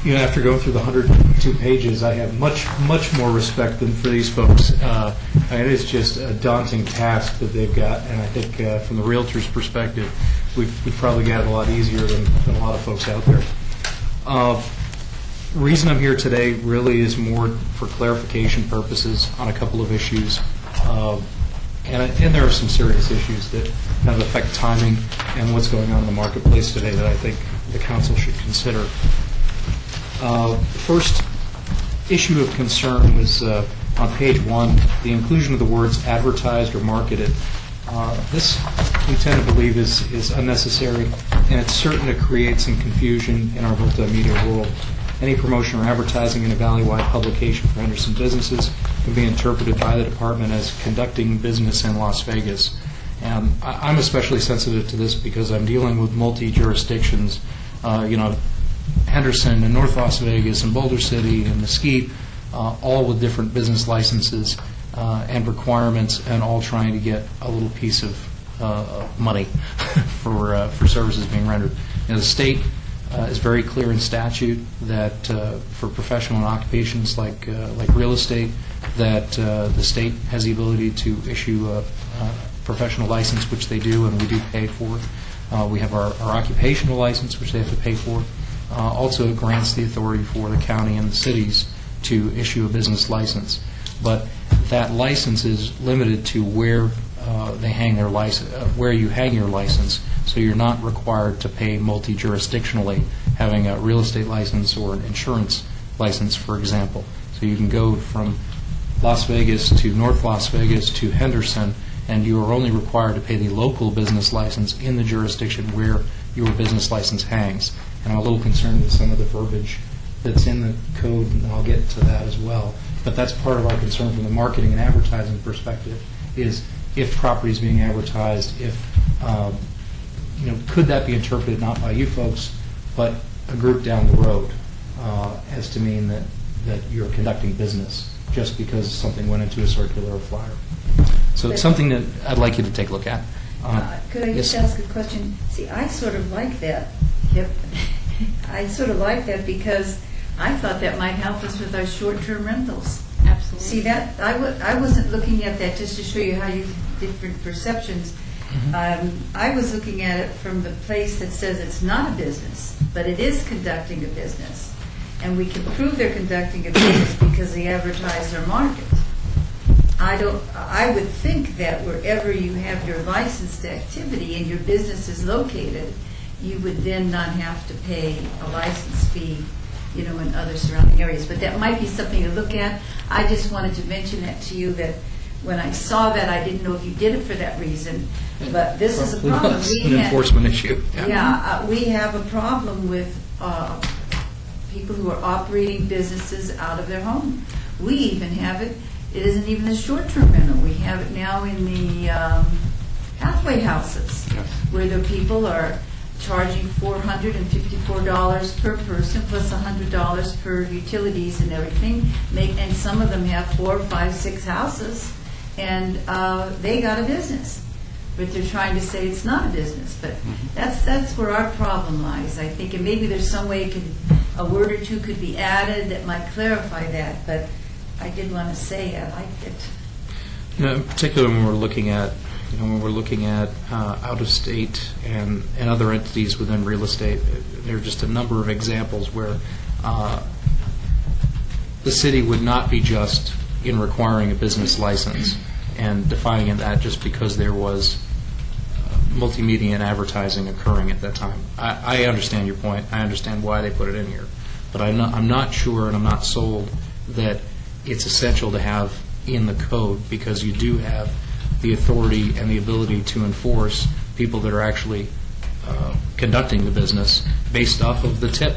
You know, after going through the 102 pages, I have much more respect than for these folks. It is just a daunting task that they've got, and I think from the realtor's perspective, we've probably got it a lot easier than a lot of folks out there. Reason I'm here today really is more for clarification purposes on a couple of issues. And there are some serious issues that kind of affect timing and what's going on in the marketplace today that I think the council should consider. First issue of concern was on page 1, the inclusion of the words advertised or marketed. This, we tend to believe, is unnecessary, and it's certain to create some confusion in our multimedia world. Any promotion or advertising in a valley-wide publication for Henderson businesses can be interpreted by the department as conducting business in Las Vegas. And I'm especially sensitive to this because I'm dealing with multi-jurisdictions, Henderson and North Las Vegas and Boulder City and Mesquite, all with different business licenses and requirements, and all trying to get a little piece of money for services being rendered. The state is very clear in statute that for professional occupations like real estate, that the state has the ability to issue a professional license, which they do, and we do pay for. We have our occupational license, which they have to pay for. Also, it grants the authority for the county and the cities to issue a business license. But that license is limited to where they hang their license, where you hang your license. So you're not required to pay multi-jurisdictionally, having a real estate license or an insurance license, for example. So you can go from Las Vegas to North Las Vegas to Henderson, and you are only required to pay the local business license in the jurisdiction where your business license hangs. And I'm a little concerned with some of the verbiage that's in the code, and I'll get to that as well. But that's part of our concern from the marketing and advertising perspective, is if property is being advertised, if, could that be interpreted not by you folks, but a group down the road as to mean that you're conducting business just because something went into a circular or flyer. So it's something that I'd like you to take a look at. Could I just ask a question? See, I sort of like that. Yep. I sort of like that because I thought that might help us with our short-term rentals. Absolutely. See, that I wasn't looking at that just to show you how you different perceptions. I was looking at it from the place that says it's not a business, but it is conducting a business. And we can prove they're conducting a business because they advertise their market. I would think that wherever you have your licensed activity and your business is located, you would then not have to pay a license fee, in other surrounding areas. But that might be something to look at. I just wanted to mention that to you, that when I saw that, I didn't know if you did it for that reason. But this is a problem. It's an enforcement issue. We have a problem with people who are operating businesses out of their home. We even have it. It isn't even a short-term rental. We have it now in the halfway houses, where the people are charging $454 per person plus $100 per utilities and everything. And some of them have 4, 5, 6 houses, and they got a business. But they're trying to say it's not a business. But that's where our problem lies, I think. And maybe there's some way a word or two could be added that might clarify that. But I did want to say I liked it. In particular, when we're looking at out of state and other entities within real estate, there are just a number of examples where the city would not be just in requiring a business license and defining that just because there was multimedia and advertising occurring at that time. I understand your point. I understand why they put it in here, but I'm not sure and I'm not sold that it's essential to have in the code, because you do have the authority and the ability to enforce people that are actually conducting the business based off of the tip.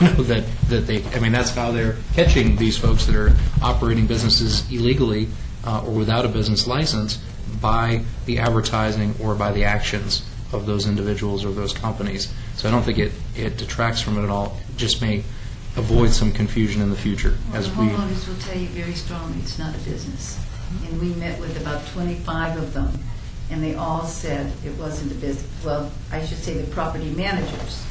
That they, that's how they're catching these folks that are operating businesses illegally or without a business license, by the advertising or by the actions of those individuals or those companies. So I don't think it detracts from it at all. It just may avoid some confusion in the future. Well, the homeowners will tell you very strongly it's not a business. And we met with about 25 of them, and they all said it wasn't a business. Well, I should say the property managers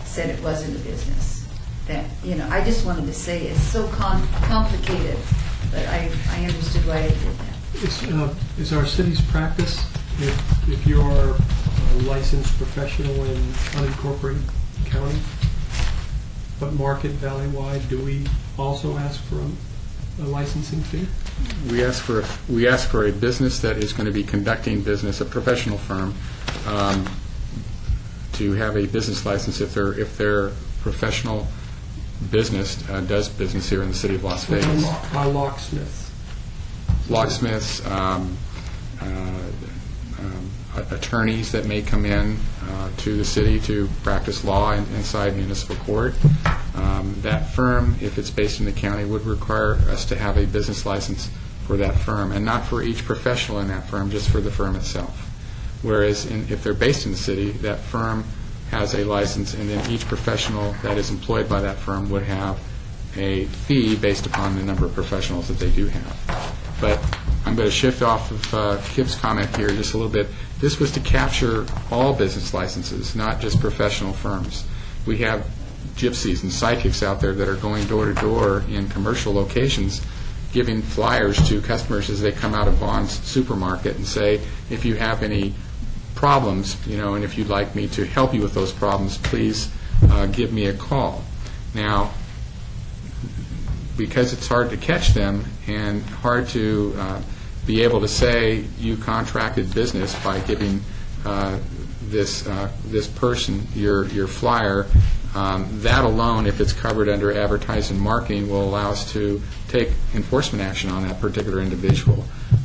said it wasn't a business. That, I just wanted to say it's so complicated, but I understood why they did that. Is our city's practice, if you're a licensed professional in unincorporated county, but market valley-wide, do we also ask for a licensing fee? We ask for a business that is going to be conducting business, a professional firm, to have a business license if their professional business does business here in the city of Las Vegas. Locksmiths, attorneys that may come in to the city to practice law inside municipal court. That firm, if it's based in the county, would require us to have a business license for that firm, and not for each professional in that firm, just for the firm itself. Whereas if they're based in the city, that firm has a license, and then each professional that is employed by that firm would have a fee based upon the number of professionals that they do have. But I'm going to shift off of Kip's comment here just a little bit. This was to capture all business licenses, not just professional firms. we have gypsies and psychics out there that are going door to door in commercial locations, giving flyers to customers as they come out of Vaughn's supermarket and say, if you have any problems, and if you'd like me to help you with those problems, please give me a call. Now, because it's hard to catch them and hard to be able to say you contracted business by giving this person your flyer, that alone, if it's covered under advertising and marketing, will allow us to take enforcement action on that particular individual.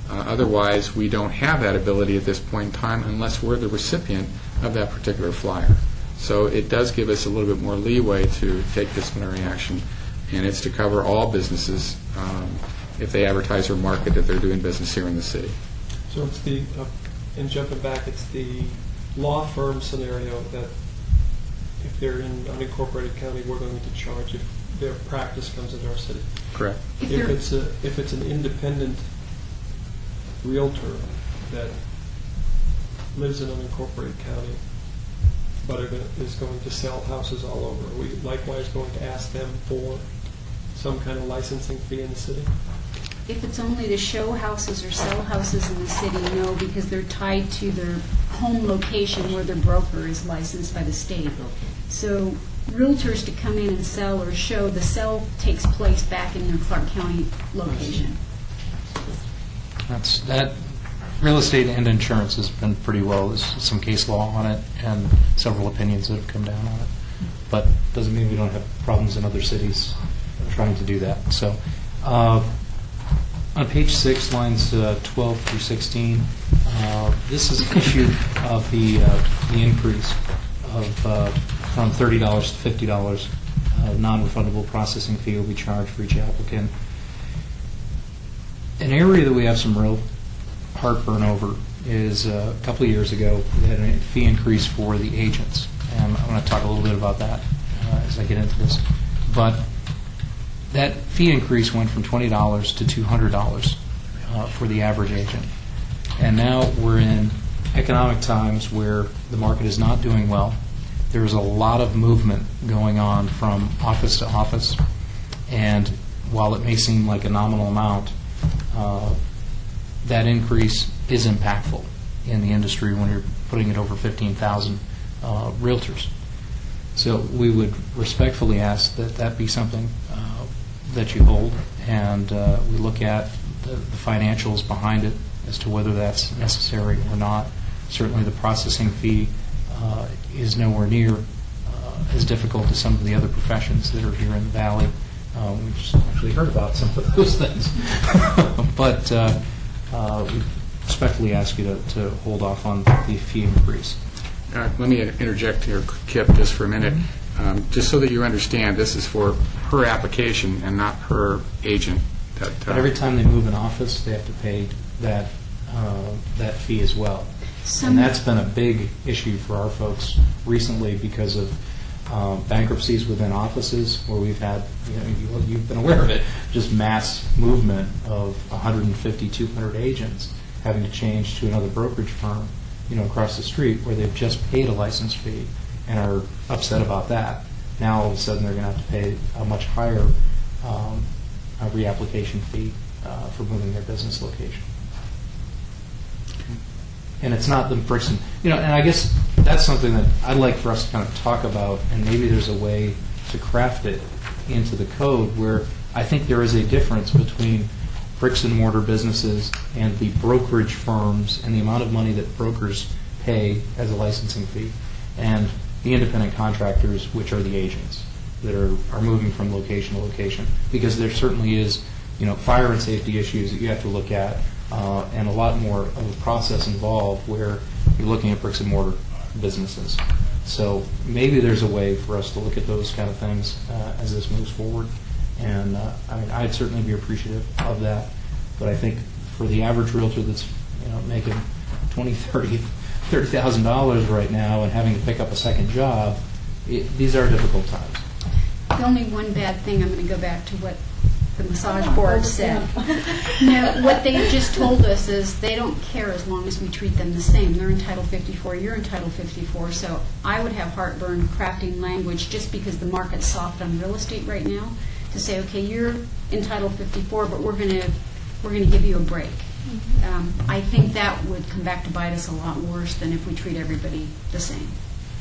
Otherwise, we don't have that ability at this point in time unless we're the recipient of that particular flyer. So it does give us a little bit more leeway to take disciplinary action, and it's to cover all businesses if they advertise or market that they're doing business here in the city. So it's the, and jumping back, it's the law firm scenario that if they're in unincorporated county, we're going to charge if their practice comes into our city. Correct. If it's an independent realtor that lives in unincorporated county but is going to sell houses all over, are we likewise going to ask them for some kind of licensing fee in the city? If it's only to show houses or sell houses in the city, no, because they're tied to their home location where their broker is licensed by the state. So realtors to come in and sell or show, the sell takes place back in their Clark County location. That real estate and insurance has been pretty well. There's some case law on it and several opinions that have come down on it. But doesn't mean we don't have problems in other cities trying to do that. So on page 6, lines 12 through 16, this is an issue of the increase of from $30 to $50 non-refundable processing fee will be charged for each applicant. An area that we have some real heartburn over is a couple of years ago we had a fee increase for the agents, and I'm going to talk a little bit about that as I get into this. But that fee increase went from $20 to $200 for the average agent. And now we're in economic times where the market is not doing well. There's a lot of movement going on from office to office, and while it may seem like a nominal amount, that increase is impactful in the industry when you're putting it over 15,000 realtors. So we would respectfully ask that that be something that you hold, and we look at the financials behind it as to whether that's necessary or not. Certainly the processing fee is nowhere near as difficult as some of the other professions that are here in the Valley. We just actually heard about some of those things. But we respectfully ask you to hold off on the fee increase. Let me interject here, Kip, just for a minute. Just so that you understand, this is for per application and not per agent. But every time they move an office, they have to pay that fee as well. And that's been a big issue for our folks recently because of bankruptcies within offices where we've had, you've been aware of it, just mass movement of 150, 200 agents having to change to another brokerage firm, across the street where they've just paid a license fee and are upset about that. Now all of a sudden they're going to have to pay a much higher reapplication fee for moving their business location. And it's not the bricks and I guess that's something that I'd like for us to kind of talk about, and maybe there's a way to craft it into the code where I think there is a difference between bricks and mortar businesses and the brokerage firms and the amount of money that brokers pay as a licensing fee, and the independent contractors, which are the agents that are moving from location to location, because there certainly is fire and safety issues that you have to look at, and a lot more of a process involved where you're looking at bricks and mortar businesses. So maybe there's a way for us to look at those kind of things as this moves forward. And I'd certainly be appreciative of that. But I think for the average realtor that's making $20,000, $30,000 right now and having to pick up a second job, these are difficult times. The only one bad thing, I'm going to go back to what the massage board said. No, what they just told us is they don't care as long as we treat them the same. They're in Title 54, you're in Title 54, so I would have heartburn crafting language just because the market's soft on real estate right now to say, okay, you're in Title 54, but we're going to give you a break. I think that would come back to bite us a lot worse than if we treat everybody the same.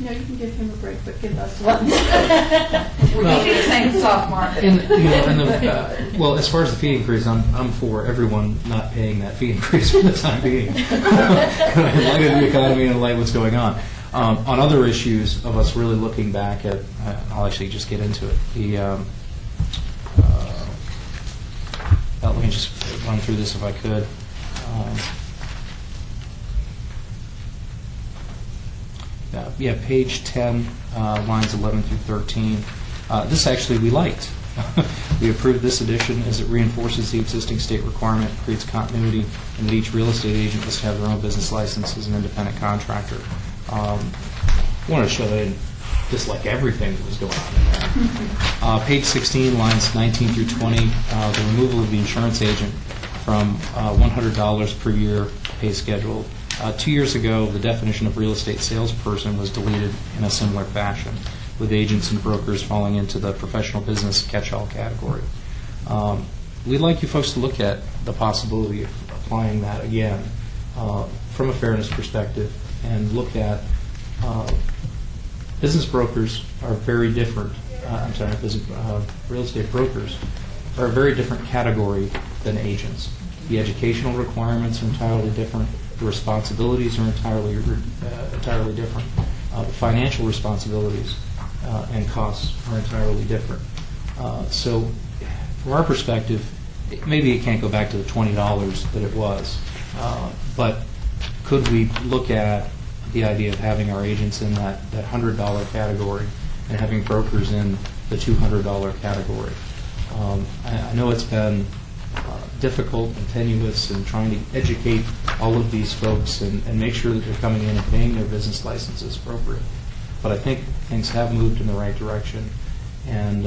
No, you can give him a break, but give us one. We're keeping the same soft market. Well, as far as the fee increase, I'm for everyone not paying that fee increase for the time being. In light of the economy and in light of what's going on. On other issues of us really looking back at, I'll actually just get into it. Let me just run through this if I could. Page 10, lines 11 through 13. This actually we liked. We approved this addition as it reinforces the existing state requirement, creates continuity, and that each real estate agent must have their own business license as an independent contractor. I wanted to show that I didn't dislike everything that was going on in there. Page 16, lines 19 through 20, the removal of the insurance agent from $100 per year pay schedule. 2 years ago, the definition of real estate salesperson was deleted in a similar fashion, with agents and brokers falling into the professional business catch-all category. We'd like you folks to look at the possibility of applying that again from a fairness perspective and look at business brokers are very different. Real estate brokers are a very different category than agents. The educational requirements are entirely different. The responsibilities are entirely different. The financial responsibilities and costs are entirely different. So, from our perspective, maybe it can't go back to the $20 that it was, but could we look at the idea of having our agents in that $100 category and having brokers in the $200 category? I know it's been difficult and tenuous and trying to educate all of these folks and make sure that they're coming in and paying their business licenses appropriate. But I think things have moved in the right direction, and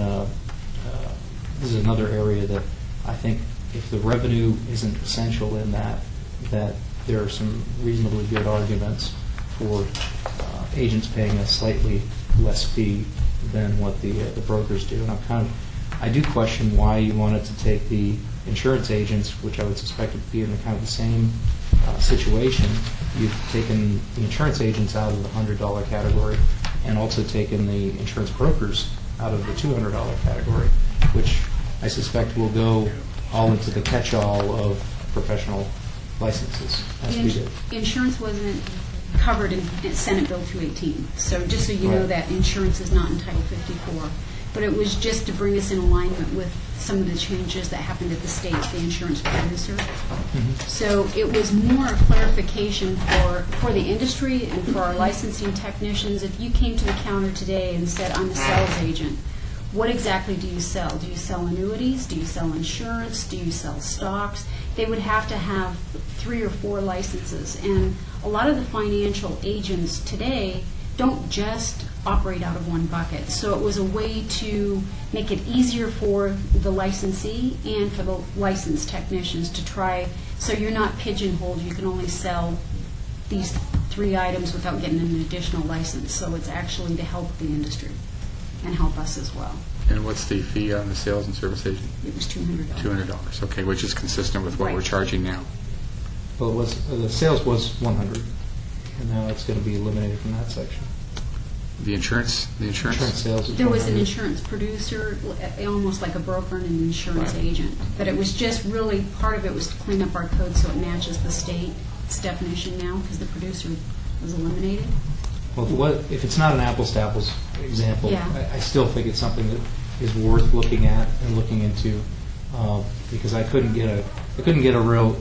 this is another area that I think if the revenue isn't essential in that there are some reasonably good arguments for agents paying a slightly less fee than what the brokers do. And I do question why you wanted to take the insurance agents, which I would suspect would be in the kind of the same situation. You've taken the insurance agents out of the $100 category and also taken the insurance brokers out of the $200 category, which I suspect will go all into the catch-all of professional licenses, as we did. Insurance wasn't covered in Senate Bill 218. So just so you know that insurance is not in Title 54. But it was just to bring us in alignment with some of the changes that happened at the state, the insurance producer. So it was more a clarification for the industry and for our licensing technicians. If you came to the counter today and said, I'm a sales agent, what exactly do you sell? Do you sell annuities? Do you sell insurance? Do you sell stocks? They would have to have 3 or 4 licenses. And a lot of the financial agents today don't just operate out of one bucket. So it was a way to make it easier for the licensee and for the licensed technicians to try, so you're not pigeonholed. You can only sell these 3 items without getting an additional license. So it's actually to help the industry and help us as well. And what's the fee on the sales and service agent? It was $200. $200, okay, which is consistent with what Right. we're charging now. Well, it was, the sales was $100, and now it's going to be eliminated from that section. The insurance sales is There was an $100. insurance producer, almost like a broker and an insurance Right. agent. But it was just really, part of it was to clean up our code so it matches the state's definition now, because the producer was eliminated. Well, if it's not an apples-to-apples example, Yeah. I still think it's something that is worth looking at and looking into, because I couldn't get a real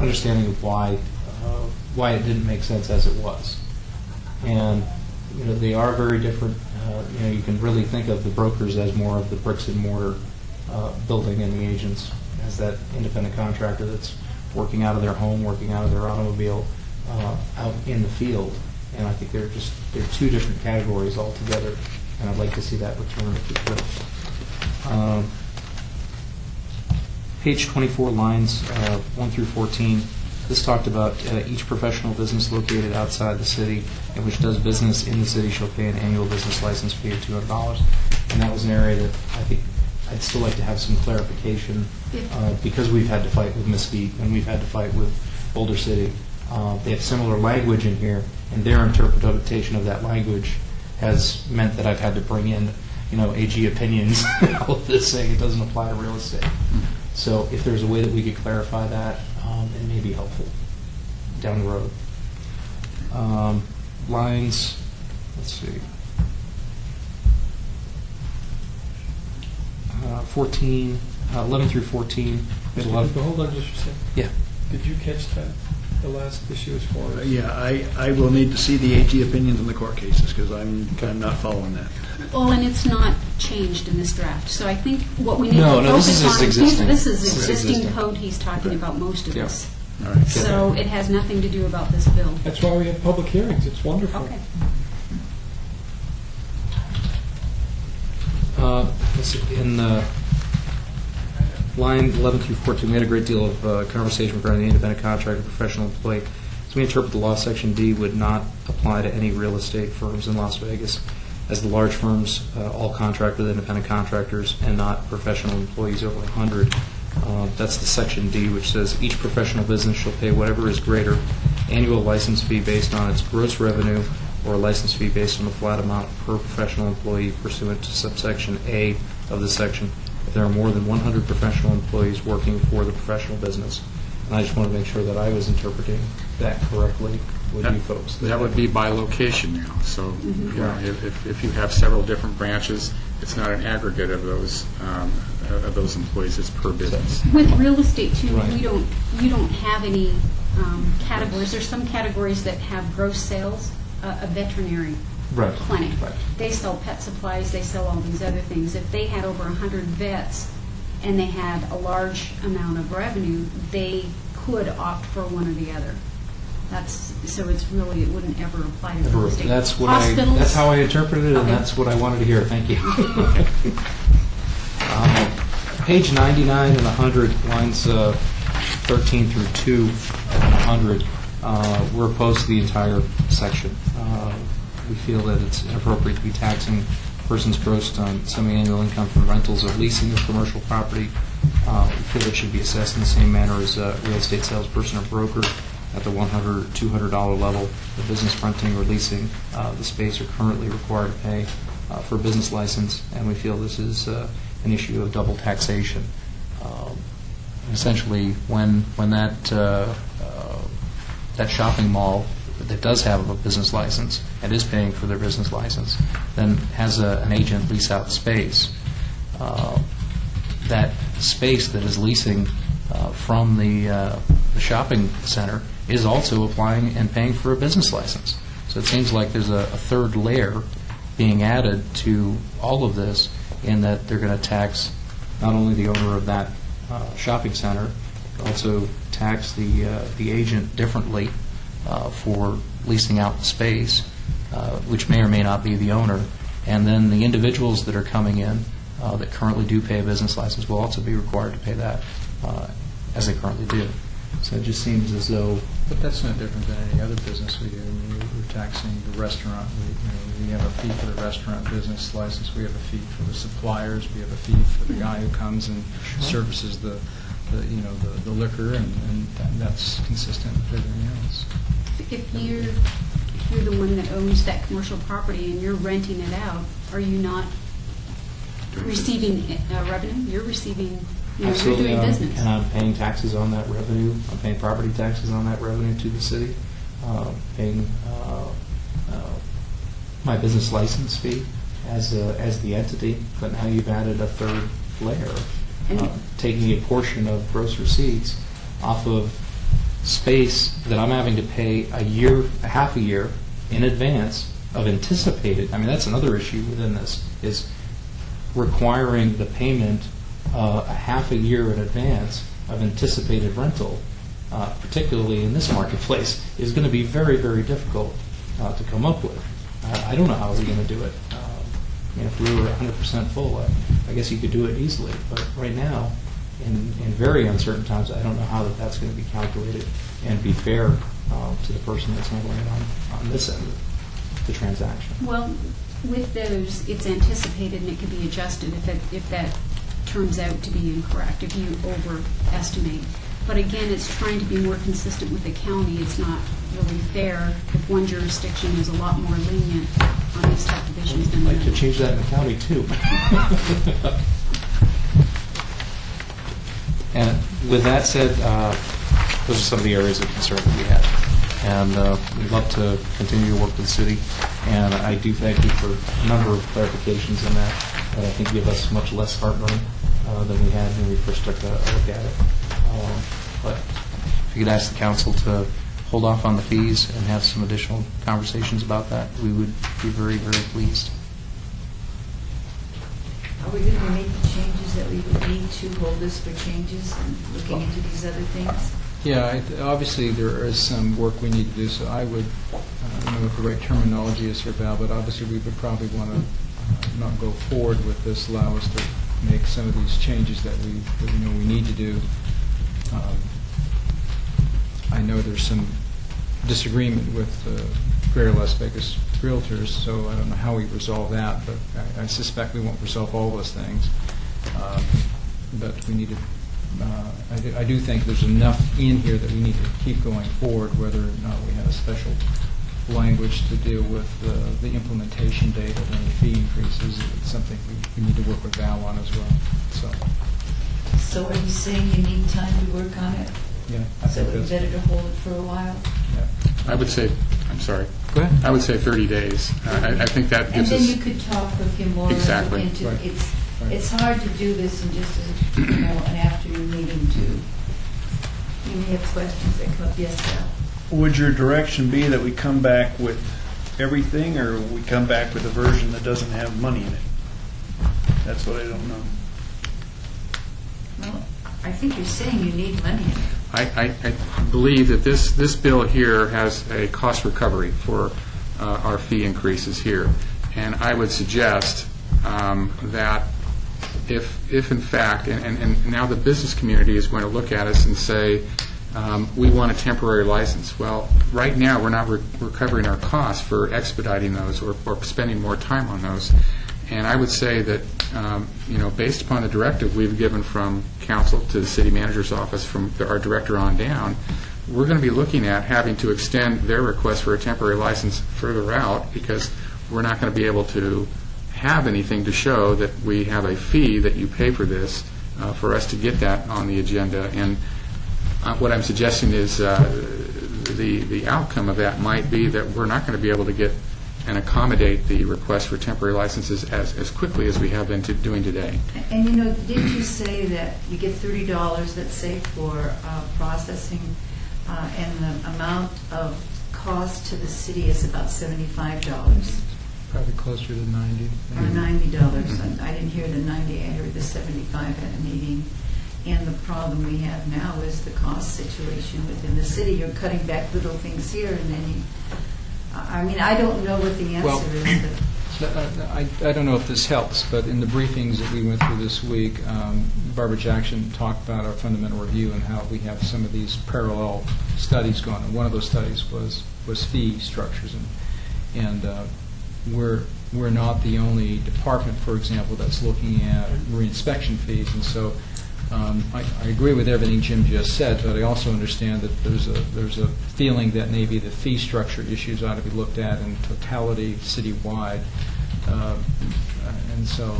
understanding of why it didn't make sense as it was. And they are very different. You can really think of the brokers as more of the bricks and mortar building, and the agents as that independent contractor that's working out of their home, working out of their automobile, out in the field. And I think they're 2 different categories altogether, and I'd like to see that returned if we could. Page 24, lines 1 through 14, this talked about each professional business located outside the city and which does business in the city shall pay an annual business license fee of $200. And that was an area that I think I'd still like to have some clarification because we've had to fight with Mesquite and we've had to fight with Boulder City. They have similar language in here, and their interpretation of that language has meant that I've had to bring in, AG opinions, all of this saying it doesn't apply to real estate. So if there's a way that we could clarify that, it may be helpful down the road. Lines, let's see. 14, 11 through 14. There's a lot of. Hold on just a second. Yeah. Did you catch that, the last issue as far as? Yeah, I will need to see the AG opinions in the court cases, because I'm not following that. Well, and it's not changed in this draft, so I think what we need No, to this focus is on, existing. this is This is existing existing. code he's talking about most of Yeah. this. All right. So it has nothing to do about this bill. That's why we have public hearings, it's wonderful. Okay. Let's see, in line 11 through 14, we had a great deal of conversation regarding the independent contractor, professional employee. So we interpret the law, Section D would not apply to any real estate firms in Las Vegas, as the large firms all contract with independent contractors and not professional employees over 100. That's the Section D, which says each professional business shall pay whatever is greater annual license fee based on its gross revenue or a license fee based on the flat amount per professional employee pursuant to subsection A of the section if there are more than 100 professional employees working for the professional business. And I just want to make sure that I was interpreting that correctly with you folks. That would be by location now. So if you have several different branches, it's not an aggregate of those employees, it's per business. With real estate too, Right. you don't have any categories. There's some categories that have gross sales. A veterinary Right. clinic. Right. They sell pet supplies, they sell all these other things. If they had over 100 vets and they had a large amount of revenue, they could opt for one or the other. So it's really, it wouldn't ever apply to real estate. That's what Hospitals. that's how I interpreted it, and Okay. that's what I wanted to hear. Thank you. Page 99 and 100, lines 13 through 2 and 100, we're opposed to the entire section. We feel that it's inappropriate to be taxing persons grossed on semi-annual income from rentals or leasing of commercial property. We feel it should be assessed in the same manner as a real estate salesperson or broker at the $100 or $200 level. The business renting or leasing the space are currently required to pay for a business license, and we feel this is an issue of double taxation. Essentially, when that shopping mall that does have a business license and is paying for their business license then has an agent lease out space, that space that is leasing from the shopping center is also applying and paying for a business license. So it seems like there's a third layer being added to all of this in that they're going to tax not only the owner of that shopping center, but also tax the agent differently for leasing out the space, which may or may not be the owner. And then the individuals that are coming in that currently do pay a business license will also be required to pay that as they currently do. So it just seems as though... But that's no different than any other business we do. We're taxing the restaurant. We have a fee for the restaurant business license. We have a fee for the suppliers. We have a fee for the guy who comes and services the liquor, and that's consistent with everything else. If you're the one that owns that commercial property and you're renting it out, are you not receiving revenue? You're receiving, you're Absolutely, doing business. and I'm paying taxes on that revenue. I'm paying property taxes on that revenue to the city, paying my business license fee as the entity. But now you've added a third layer, taking a portion of gross receipts off of space that I'm having to pay a half a year in advance of anticipated. I mean, that's another issue within this, is requiring the payment a half a year in advance of anticipated rental, particularly in this marketplace, is going to be very, very difficult to come up with. I don't know how we're going to do it. If we were 100% full, I guess you could do it easily. But right now, in very uncertain times, I don't know how that's going to be calculated and be fair to the person that's handling it on this end of the transaction. Well, with those, it's anticipated and it can be adjusted if that turns out to be incorrect, if you overestimate. But again, it's trying to be more consistent with the county. It's not really fair if one jurisdiction is a lot more lenient on these type of issues than I'd like to another. change that in the county, too. And with that said, those are some of the areas of concern that we have. And we'd love to continue to work with the city. And I do thank you for a number of clarifications in that I think give us much less heartburn than we had when we first took a look at it. But if you could ask the council to hold off on the fees and have some additional conversations about that, we would be very, very pleased. Are we going to make the changes that we would need to hold this for changes and looking into these other things? Yeah, obviously there is some work we need to do, so I would, I don't know what the right terminology is here, Val, but obviously we would probably want to not go forward with this, allow us to make some of these changes that we know we need to do. I know there's some disagreement with Greater Las Vegas Realtors, so I don't know how we resolve that, but I suspect we won't resolve all those things. But we need to, I do think there's enough in here that we need to keep going forward, whether or not we have a special language to deal with the implementation date of any fee increases. It's something we need to work with Val on as well. So are you saying you need time to work on it? Yeah, I So think it's that's... better to hold it for a while? I would say, I'm sorry, Go ahead. I would say 30 days. I think that And gives then us... you could talk with him more. Exactly. Into, Right. Right. It's hard to do this in just an afternoon meeting too. You may have questions that come up. Yes, Val? Would your direction be that we come back with everything, or we come back with a version that doesn't have money in it? That's what I don't know. Well, I think you're saying you need money in it. I believe that this bill here has a cost recovery for our fee increases here. And I would suggest that if in fact, and now the business community is going to look at us and say, we want a temporary license. Well, right now, we're not recovering our costs for expediting those or spending more time on those. And I would say that, based upon the directive we've given from council to the city manager's office, from our director on down, we're going to be looking at having to extend their request for a temporary license further out, because we're not going to be able to have anything to show that we have a fee that you pay for this, for us to get that on the agenda. And what I'm suggesting is the outcome of that might be that we're not going to be able to get and accommodate the request for temporary licenses as quickly as we have been doing today. And didn't you say that you get $30, let's say, for processing, and the amount of cost to the city is about $75? Probably closer to 90. Or $90. I didn't hear the 90, I heard the 75 at a meeting. And the problem we have now is the cost situation within the city. You're cutting back little things here, and then you, I don't know what the Well, answer is, but I don't know if this helps, but in the briefings that we went through this week, Barbara Jackson talked about our fundamental review and how we have some of these parallel studies going. And one of those studies was fee structures, and we're not the only department, for example, that's looking at reinspection fees. And so I agree with everything Jim just said, but I also understand that there's a feeling that maybe the fee structure issues ought to be looked at in totality citywide. And so,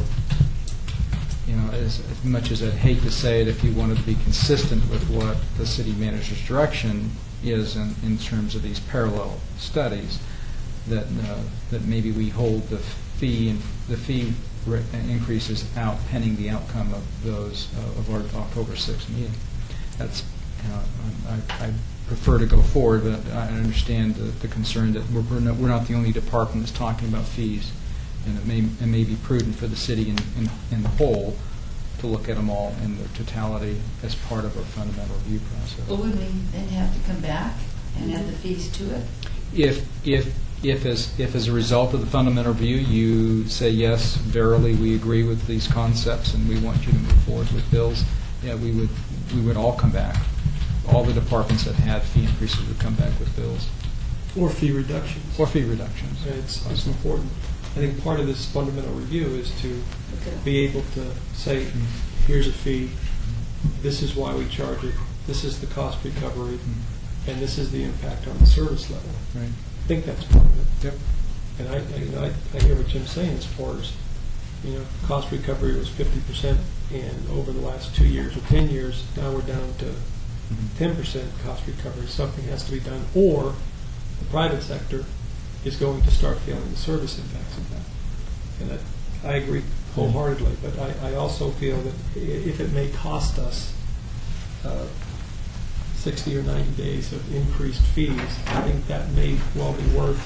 as much as I'd hate to say it, if you wanted to be consistent with what the city manager's direction is in terms of these parallel studies, that maybe we hold the fee increases out pending the outcome of those of our October 6th meeting. That's I prefer to go forward, but I understand the concern that we're not the only department that's talking about fees, and it may be prudent for the city in the whole to look at them all in their totality as part of our fundamental review process. well, would we then have to come back and add the fees to it? If as a result of the fundamental review, you say, yes, verily, we agree with these concepts and we want you to move forward with bills, yeah, we would all come back. All the departments that had fee increases would come back with bills. Or fee reductions. Or fee reductions. And it's important. I think part of this fundamental review is to be able to say, here's a fee, this is why we charge it, this is the cost recovery, and this is the impact on the service level. Right. I think that's part of it. Yep. And I hear what Jim's saying as far as, cost recovery was 50%, and over the last 2 years or 10 years, now we're down to 10% cost recovery. Something has to be done, or the private sector is going to start feeling the service impacts of that. And I agree wholeheartedly, but I also feel that if it may cost us 60 or 90 days of increased fees, I think that may well be worth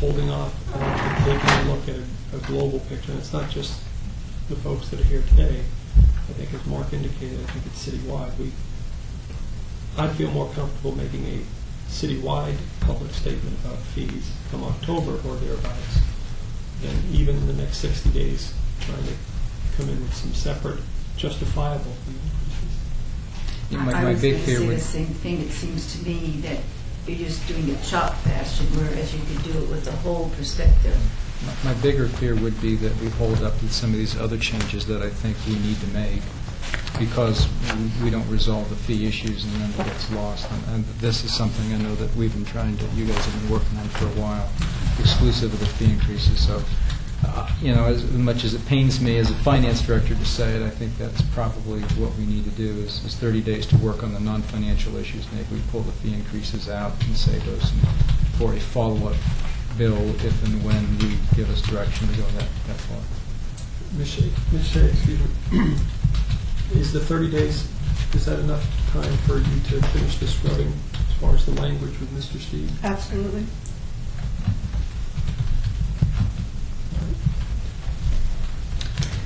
holding off and taking a look at a global picture. And it's not just the folks that are here today. I think as Mark indicated, I think it's citywide. I'd feel more comfortable making a citywide public statement about fees come October or thereabouts than even in the next 60 days trying to come in with some separate justifiable fee increases. I My was big going to fear say would... the same thing. It seems to me that you're just doing it chop fashion, whereas you could do it with a whole perspective. My bigger fear would be that we hold up with some of these other changes that I think we need to make because we don't resolve the fee issues and then it gets lost. And this is something I know that we've been trying to, you guys have been working on for a while, exclusive of the fee increases. So, as much as it pains me as a finance director to say it, I think that's probably what we need to do is 30 days to work on the non-financial issues. Maybe we pull the fee increases out and save those for a follow-up bill if and when we give us direction to go that far. Ms. Shea, excuse me. Is the 30 days, is that enough time for you to finish the scrubbing as far as the language with Mr. Steve? Absolutely.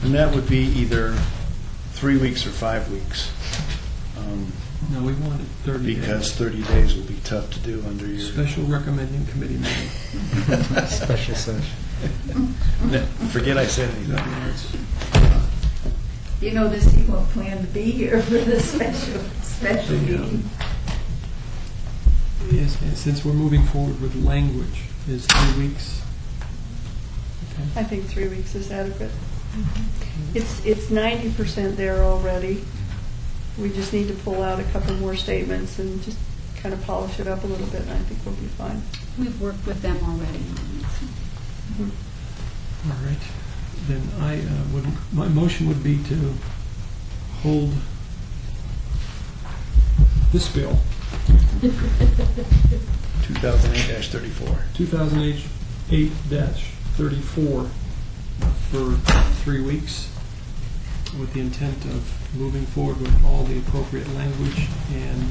And that would be either 3 weeks or 5 weeks. No, we wanted 30 days. Because 30 days will be tough to do under your... Special recommending committee meeting. Special session. Forget I said anything. This people plan to be here for the special meeting. Yes, and since we're moving forward with language, is 3 weeks? I think 3 weeks is adequate. It's 90% there already. We just need to pull out a couple more statements and just kind of polish it up a little bit, and I think we'll be fine. We've worked with them already on it. All right. Then my motion would be to hold this bill, 2008-34. 2008-34, for 3 weeks with the intent of moving forward with all the appropriate language and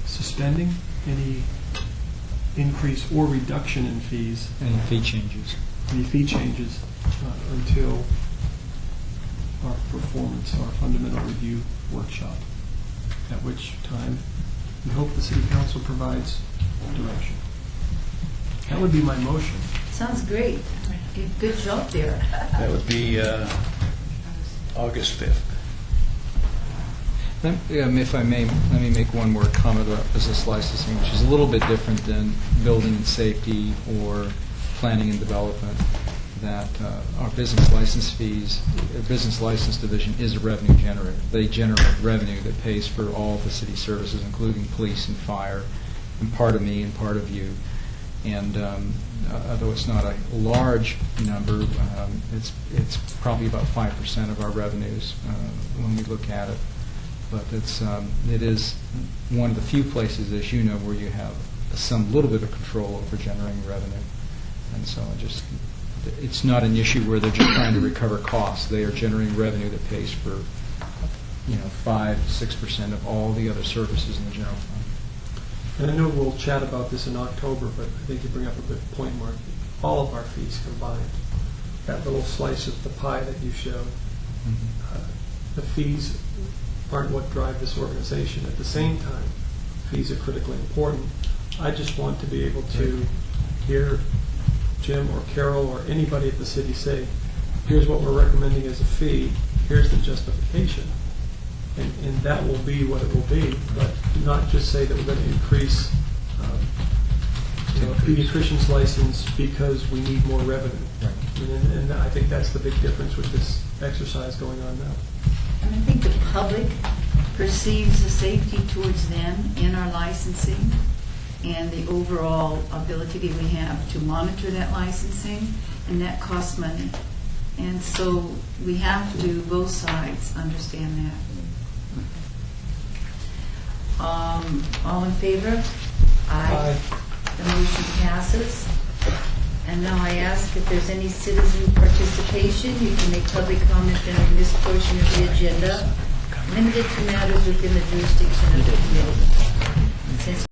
suspending any increase or reduction in fees, Any fee changes? Until our performance, our fundamental review workshop, at which time we hope the City Council provides direction. That would be my motion. Sounds great. Good job there. That would be August 5th. If I may, let me make one more comment about business licensing, which is a little bit different than building and safety or planning and development, that our business license fees, our business license division is a revenue generator. They generate revenue that pays for all the city services, including police and fire, and part of me and part of you. And although it's not a large number, it's probably about 5% of our revenues when we look at it. But it is one of the few places, as you know, where you have some little bit of control over generating revenue. And so it's not an issue where they're just trying to recover costs. They are generating revenue that pays for 5-6% of all the other services in the general fund. And I know we'll chat about this in October, but I think you bring up a good point, Mark. All of our fees combined, that little slice of the pie that you showed, the fees aren't what drive this organization. At the same time, fees are critically important. I just want to be able to hear Jim or Carol or anybody at the city say, here's what we're recommending as a fee, here's the justification. And that will be what it will be, but not just say that we're going to increase a pediatrician's license because we need more revenue. And I think that's the big difference with this exercise going on now. And I think the public perceives the safety towards them in our licensing and the overall ability that we have to monitor that licensing, and that costs money. And so we have to, both sides, understand that. All in favor? Aye. The motion passes. And now I ask if there's any citizen participation. You can make public comment during this portion of the agenda, limited to matters within the jurisdiction of the committee. Since